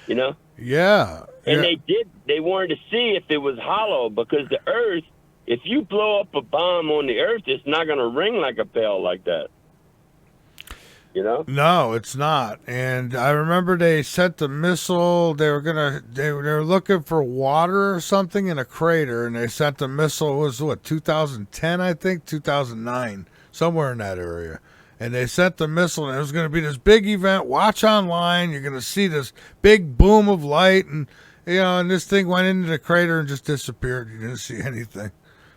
Yeah. And they wanted to see if it was hollow, because the Earth, if you blow up a bomb on the Earth, it's not going to ring like a bell like that. No, it's not. And I remember they sent the missile. They were looking for water or something in a crater, and they sent the missile. It was 2010, I think, 2009, somewhere in that area. And they sent the missile, and it was going to be this big event. Watch online. You're going to see this big boom of light, and and this thing went into the crater and just disappeared. You didn't see anything.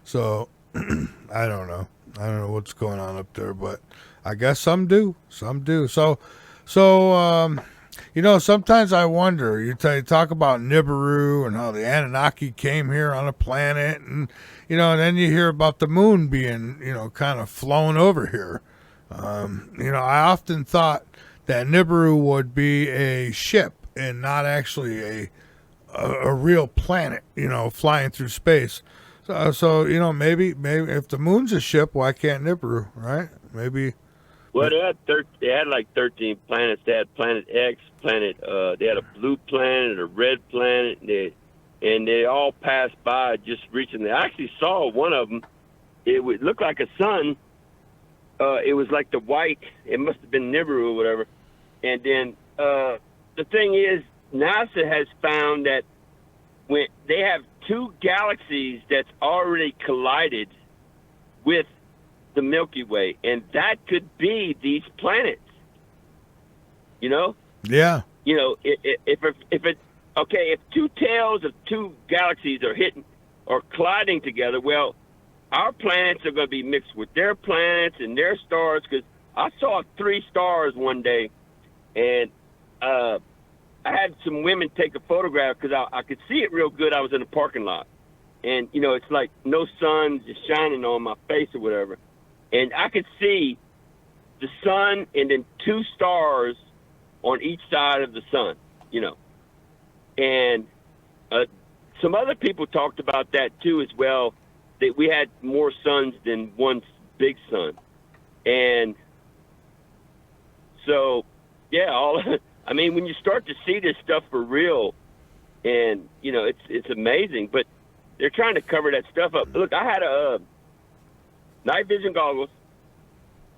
So I don't know. I don't know what's going on up there, but I guess some do. Some do. So sometimes I wonder, you talk about Nibiru and how the Anunnaki came here on a planet, and, and then you hear about the moon being, kind of flown over here. I often thought that Nibiru would be a ship and not actually a real planet, flying through space. So maybe if the moon's a ship, why can't Nibiru, right? Maybe. Well, they had like 13 planets. They had Planet X, they had a blue planet, a red planet, and they all passed by just recently. I actually saw one of them. It would look like a sun. It was like the white. It must have been Nibiru or whatever. And then the thing is, NASA has found that when they have 2 galaxies that's already collided with the Milky Way, and that could be these planets. Yeah. If 2 tails of 2 galaxies are hitting or colliding together, well, our planets are going to be mixed with their planets and their stars, because I saw 3 stars one day, and I had some women take a photograph because I could see it real good. I was in a parking lot, and, you know, it's like no sun just shining on my face or whatever, and I could see the sun and then 2 stars on each side of the sun, you know. And some other people talked about that too as well, that we had more suns than one big sun. And so, yeah, I mean, when you start to see this stuff for real, and, you know, it's amazing, but they're trying to cover that stuff up. Look, I had a night vision goggles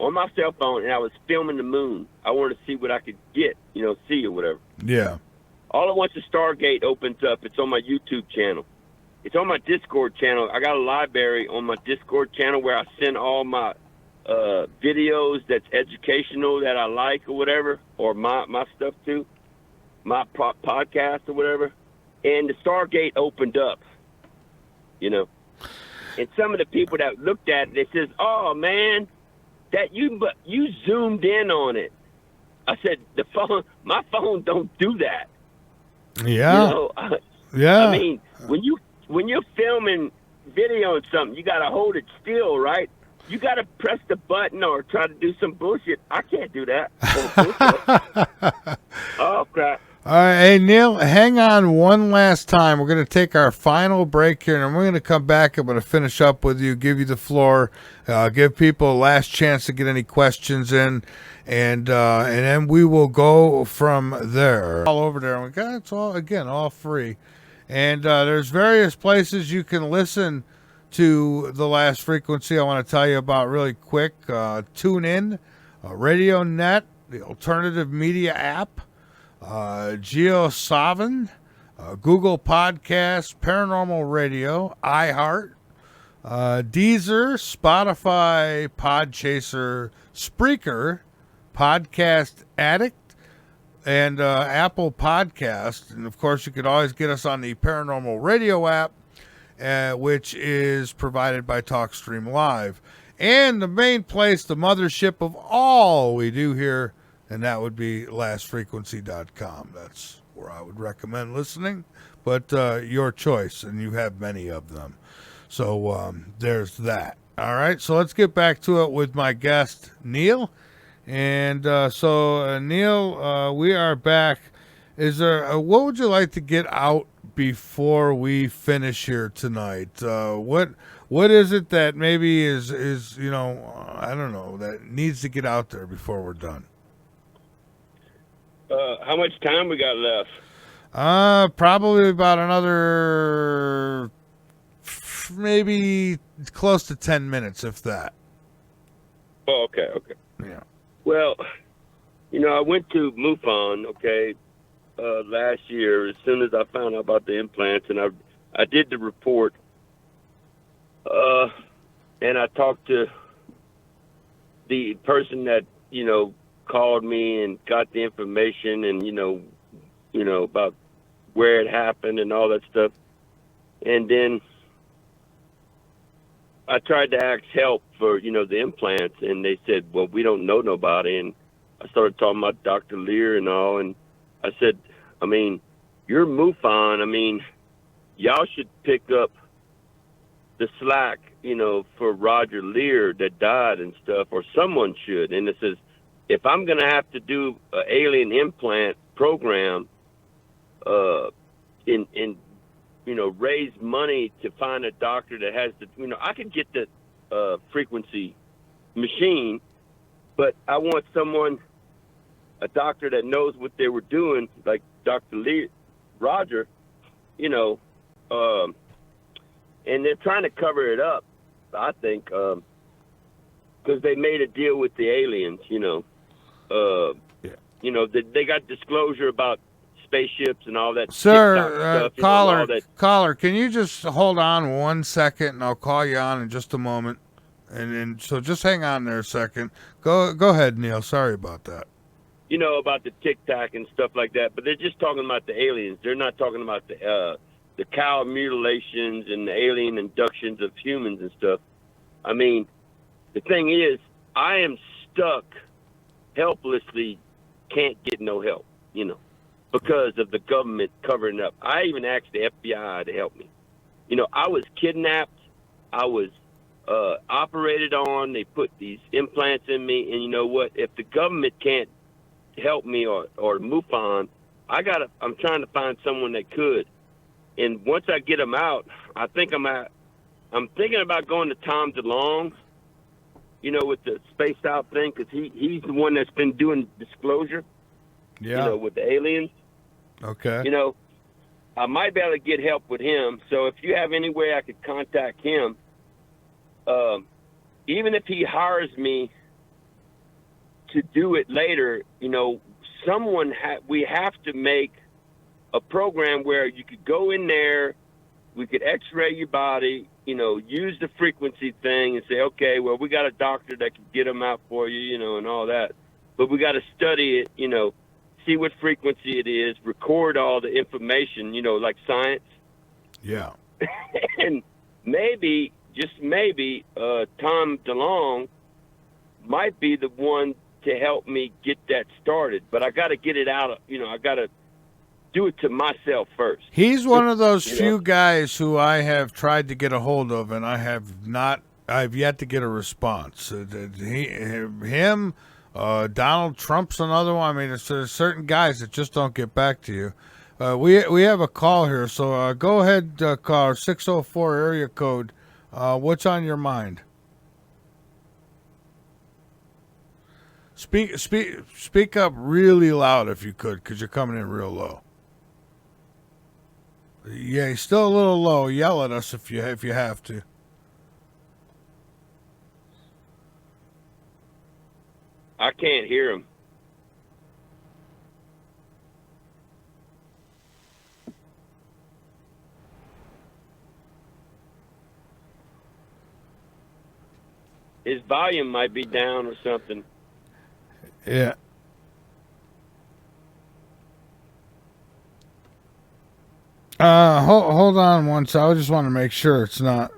on my cell phone, and I was filming the moon. I wanted to see what I could get, you know, see or whatever. Yeah. All at once, the Stargate opens up. It's on my YouTube channel. It's on my Discord channel. I got a library on my Discord channel where I send all my videos that's educational that I like or whatever, or my stuff too, my podcast or whatever. And the Stargate opened up, you know. And some of the people that looked at it, they says, "Oh man, that you zoomed in on it." I said, my phone don't do that. Yeah. You know, yeah. I mean, when you're filming video and something, you got to hold it still, right? You got to press the button or try to do some bullshit. I can't do that. Oh, crap. All right, hey, Neal, hang on one last time. We're going to take our final break here, and we're going to come back. I'm going to finish up with you, give you the floor, give people a last chance to get any questions in, and then we will go from there. All over there. We got it's all free. And there's various places you can listen to The Last Frequency. I want to tell you about really quick. Tune in, Radio Net, the alternative media app, GeoSavin, Google Podcasts, Paranormal Radio, iHeart, Deezer, Spotify, Podchaser, Spreaker, Podcast Addict, and Apple Podcast. And of course, you could always get us on the Paranormal Radio app, which is provided by TalkStream Live. And the main place, the mothership of all we do here, and that would be lastfrequency.com. That's where I would recommend listening, but your choice, and you have many of them. So there's that. All right, so let's get back to it with my guest, Neal. And so, Neal, we are back. Is there what would you like to get out before we finish here tonight? What is it that maybe is you know, I don't know, that needs to get out there before we're done? How much time we got left? Probably about another maybe close to 10 minutes, if that. Oh, okay. Yeah. Well, you know, I went to MUFON, last year as soon as I found out about the implants, and I did the report, and I talked to the person that, you know, called me and got the information, and you know about where it happened and all that stuff. And then I tried to ask help for, you know, the implants, and they said, well, we don't know nobody. And I started talking about Dr. Lear and all, and I said, I mean, you're MUFON. I mean, y'all should pick up the slack, you know, for Roger Lear that died and stuff, or someone should. And it says, if I'm going to have to do an alien implant program, in you know, raise money to find a doctor that has the, you know, I could get the frequency machine, but I want someone, a doctor that knows what they were doing, like Dr. Lee, Roger, you know, and they're trying to cover it up, I think, because they made a deal with the aliens, you know. You know, they got disclosure about spaceships and all that. Sir, stuff, all that. caller, can you just hold on 1 second, and I'll call you on in just a moment. And so just hang on there a second. Go ahead, Neal. Sorry about that. You know, about the Tic Tac and stuff like that, but they're just talking about the aliens. They're not talking about the cow mutilations and the alien inductions of humans and stuff. I mean, the thing is, I am stuck helplessly, can't get no help, because of the government covering up. I even asked the FBI to help me. I was kidnapped. I was operated on. They put these implants in me. And you know what? If the government can't help me or MUFON, I'm trying to find someone that could. And once I get them out, I'm thinking about going to Tom DeLonge, with the spaced out thing, because he's the one that's been doing disclosure, with the aliens. Okay. I might be able to get help with him. So if you have any way I could contact him, even if he hires me to do it later, we have to make a program where you could go in there, we could x-ray your body, use the frequency thing and say, okay, well, we got a doctor that can get them out for you, and all that. But we got to study it, see what frequency it is, record all the information, like science. Yeah. And maybe, just maybe, Tom DeLonge might be the one to help me get that started. But I got to get it out, I got to do it to myself first. He's one of those few guys who I have tried to get a hold of, and I've yet to get a response. Donald Trump's another one. I mean, there's certain guys that just don't get back to you. We have a call here, so go ahead, caller, 604 area code. What's on your mind? Speak up really loud if you could, because you're coming in real low. Yeah, you're still a little low. Yell at us if you have to. I can't hear him. His volume might be down or something. Yeah. Hold on one second. I just want to make sure it's not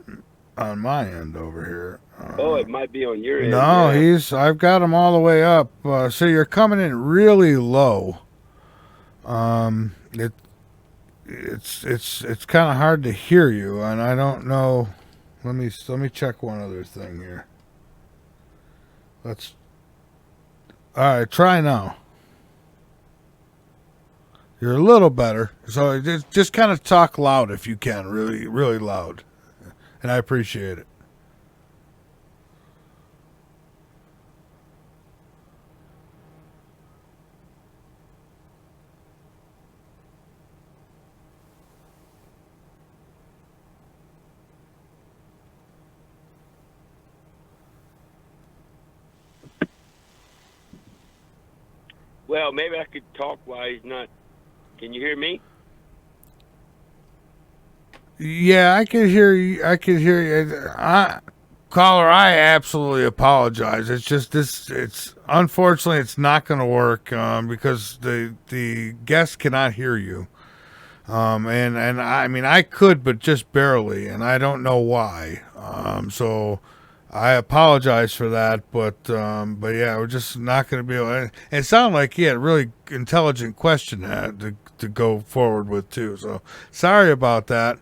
on my end over here. It might be on your end. No, yeah. I've got him all the way up. So you're coming in really low. It's kind of hard to hear you, and I don't know. Let me check one other thing here. All right, try now. You're a little better. So just kind of talk loud if you can, really, really loud. And I appreciate it. Well, maybe I could talk while he's not. Can you hear me? Yeah, I can hear you. Caller, I absolutely apologize. It's just it's unfortunately it's not going to work because the guest cannot hear you. And I mean I could, but just barely, and I don't know why. So I apologize for that, but yeah, we're just not going to be able to. It sounded like he had a really intelligent question to go forward with too. So sorry about that.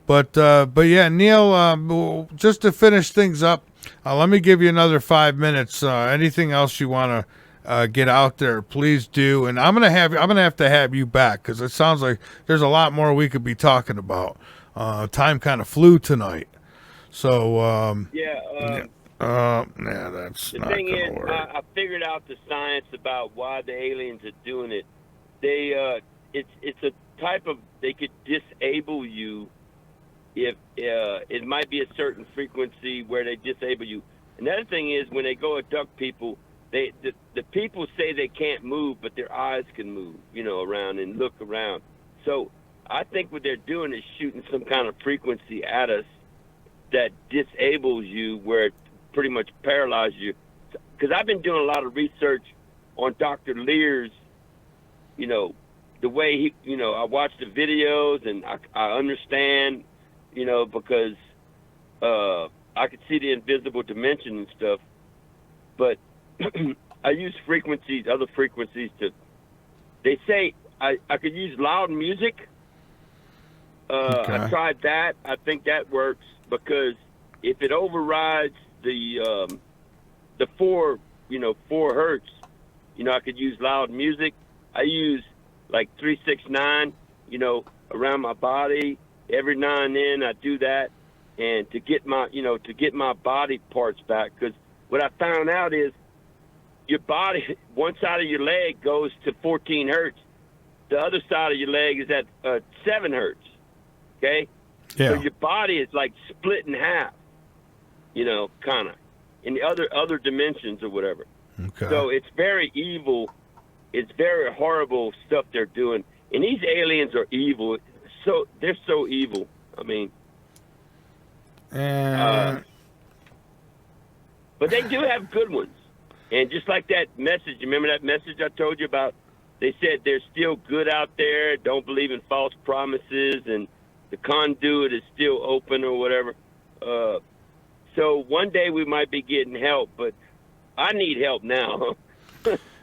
But yeah, Neal, just to finish things up, let me give you another 5 minutes. Anything else you want to get out there, please do. And I'm gonna have to have you back because it sounds like there's a lot more we could be talking about. Time kind of flew tonight. So Yeah, that's the not thing gonna is, work. I figured out the science about why the aliens are doing it. It's a type of, they could disable you if it might be a certain frequency where they disable you. Another thing is when they go abduct people, the people say they can't move, but their eyes can move, around and look around. So I think what they're doing is shooting some kind of frequency at us that disables you, where it pretty much paralyzes you. Because I've been doing a lot of research on Dr. Lear's, the way he, I watch the videos and I understand, because I could see the invisible dimension and stuff, but I use frequencies, other frequencies to. They say I could use loud music. I tried that. I think that works because if it overrides the 4 hertz, I could use loud music. I use like 369, around my body. Every now and then I do that, and to get my body parts back. Because what I found out is your body, one side of your leg goes to 14 hertz. The other side of your leg is at 7 hertz. Okay? Yeah. So your body is like split in half, kind of, in the other dimensions or whatever. Okay. So it's very evil. It's very horrible stuff they're doing. And these aliens are evil. So they're so evil. I mean, but they do have good ones. And just like that message, remember that message I told you about? They said there's still good out there. Don't believe in false promises, and the conduit is still open or whatever. So one day we might be getting help, but I need help now.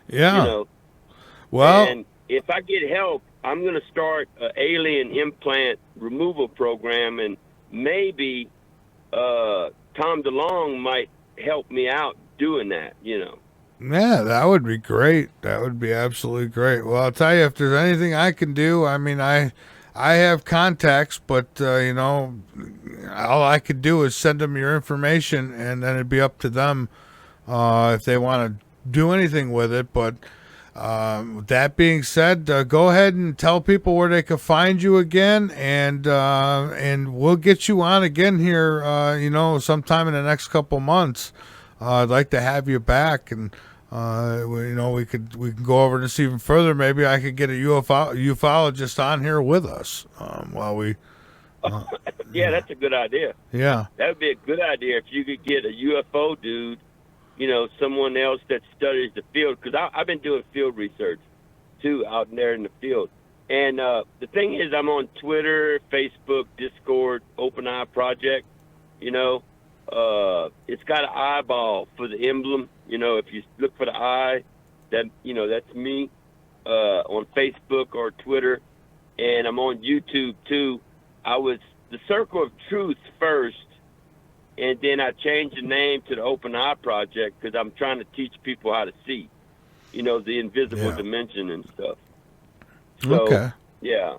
Yeah. Well, and if I get help, I'm going to start an alien implant removal program, and maybe Tom DeLonge might help me out doing that, Yeah, that would be great. That would be absolutely great. Well, I'll tell you, if there's anything I can do, I mean, I have contacts, but, all I could do is send them your information, and then it'd be up to them if they want to do anything with it. But with that being said, go ahead and tell people where they can find you again, and we'll get you on again here, sometime in the next couple months. I'd like to have you back, and we can go over this even further. Maybe I could get a ufologist on here with us while we. Yeah, that's a good idea. Yeah, that would be a good idea if you could get a UFO dude, someone else that studies the field. Because I've been doing field research too out there in the field. And the thing is, I'm on Twitter, Facebook, Discord, Open Eye Project. It's got an eyeball for the emblem. If you look for the eye, that's me on Facebook or Twitter. And I'm on YouTube too. I was the Circle of Truth first, and then I changed the name to the Open Eye Project because I'm trying to teach people how to see, the invisible dimension and stuff. So, okay. Yeah.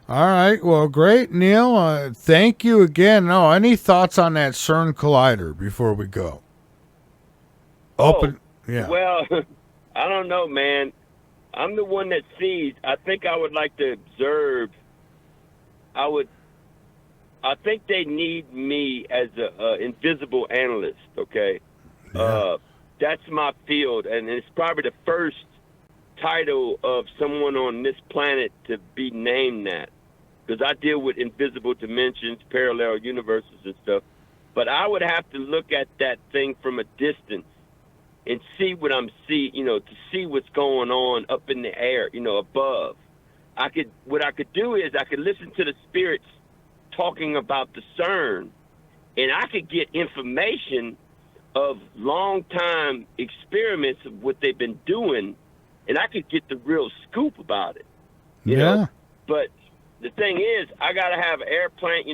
All right. Well, great, Neal. Thank you again. No, any thoughts on that CERN collider before we go? Yeah. Well, I don't know, man. I'm the one that sees. I think I would like to observe. I think they need me as a invisible analyst. Okay. Yeah. That's my field, and it's probably the first title of someone on this planet to be named that, because I deal with invisible dimensions, parallel universes and stuff. But I would have to look at that thing from a distance and see what I'm seeing, to see what's going on up in the air, above. What I could do is I could listen to the spirits talking about the CERN, and I could get information of long-time experiments of what they've been doing, and I could get the real scoop about it. You know? But the thing is, I got to have an airplane,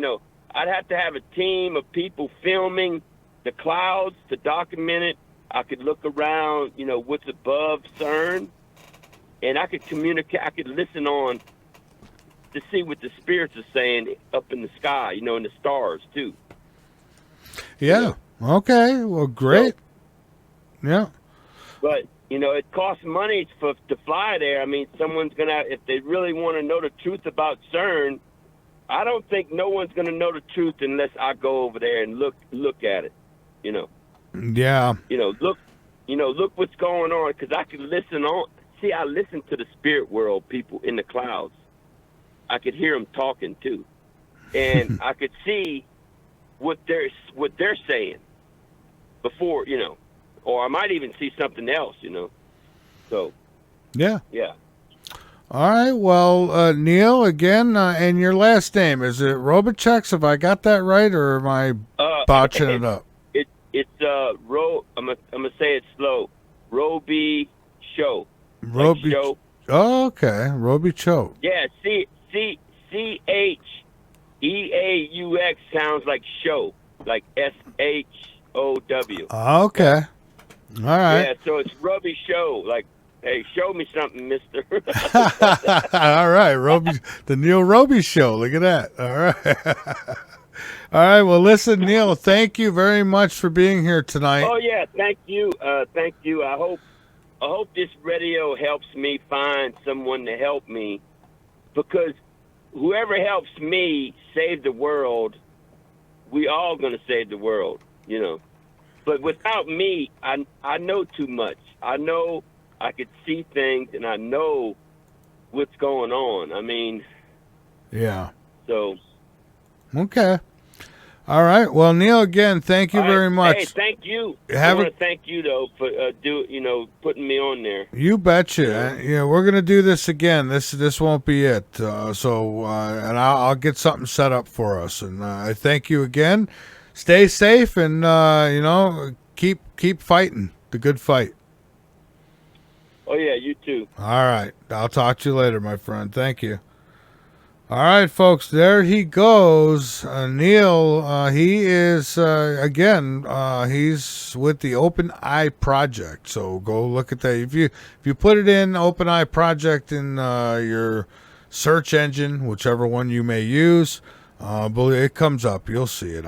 I'd have to have a team of people filming the clouds to document it. I could look around, what's above CERN, and I could communicate, I could listen on to see what the spirits are saying up in the sky, in the stars too. Yeah. Okay. Well, great. Yeah. But, it costs money to fly there. I mean, someone's going to, if they really want to know the truth about CERN, I don't think no one's going to know the truth unless I go over there and look at it, Yeah. Look what's going on, because I can listen on. See, I listen to the spirit world people in the clouds. I could hear them talking too, and I could see what they're saying before, or I might even see something else, So. Yeah. Yeah. All right. Well, Neal, again, and your last name, is it Robicheauk? Have I got that right, or am I? botching it up. It's I'm gonna say it slow. Robicheauk. Roby. Show. Oh, okay. Robicheauk. Yeah, CHEAUX sounds like show, like SHOW. Okay. All right. Yeah, so it's Robicheauk. Like, hey, show me something, mister. All right, the Neal Roby Show. Look at that. All right. All right. Well, listen, Neal, thank you very much for being here tonight. Oh yeah, thank you. Thank you. I hope this radio helps me find someone to help me, because whoever helps me save the world, we all gonna save the world, you know. But without me, I know too much. I know I could see things, and I know what's going on. I mean, Yeah. so. Okay. All right. Well, Neal, again, thank you very much. Hey, thank you. I Have want a- to thank you though for putting me on there. You betcha. Yeah, we're gonna do this again. This won't be it. And I'll get something set up for us. And I thank you again. Stay safe, and keep fighting the good fight. Oh yeah, you too. All right. I'll talk to you later, my friend. Thank you. All right, folks, there he goes. Neal, he is, he's with the Open Eye Project. So go look at that. If you put it in Open Eye Project in your search engine, whichever one you may use, it comes up. You'll see it.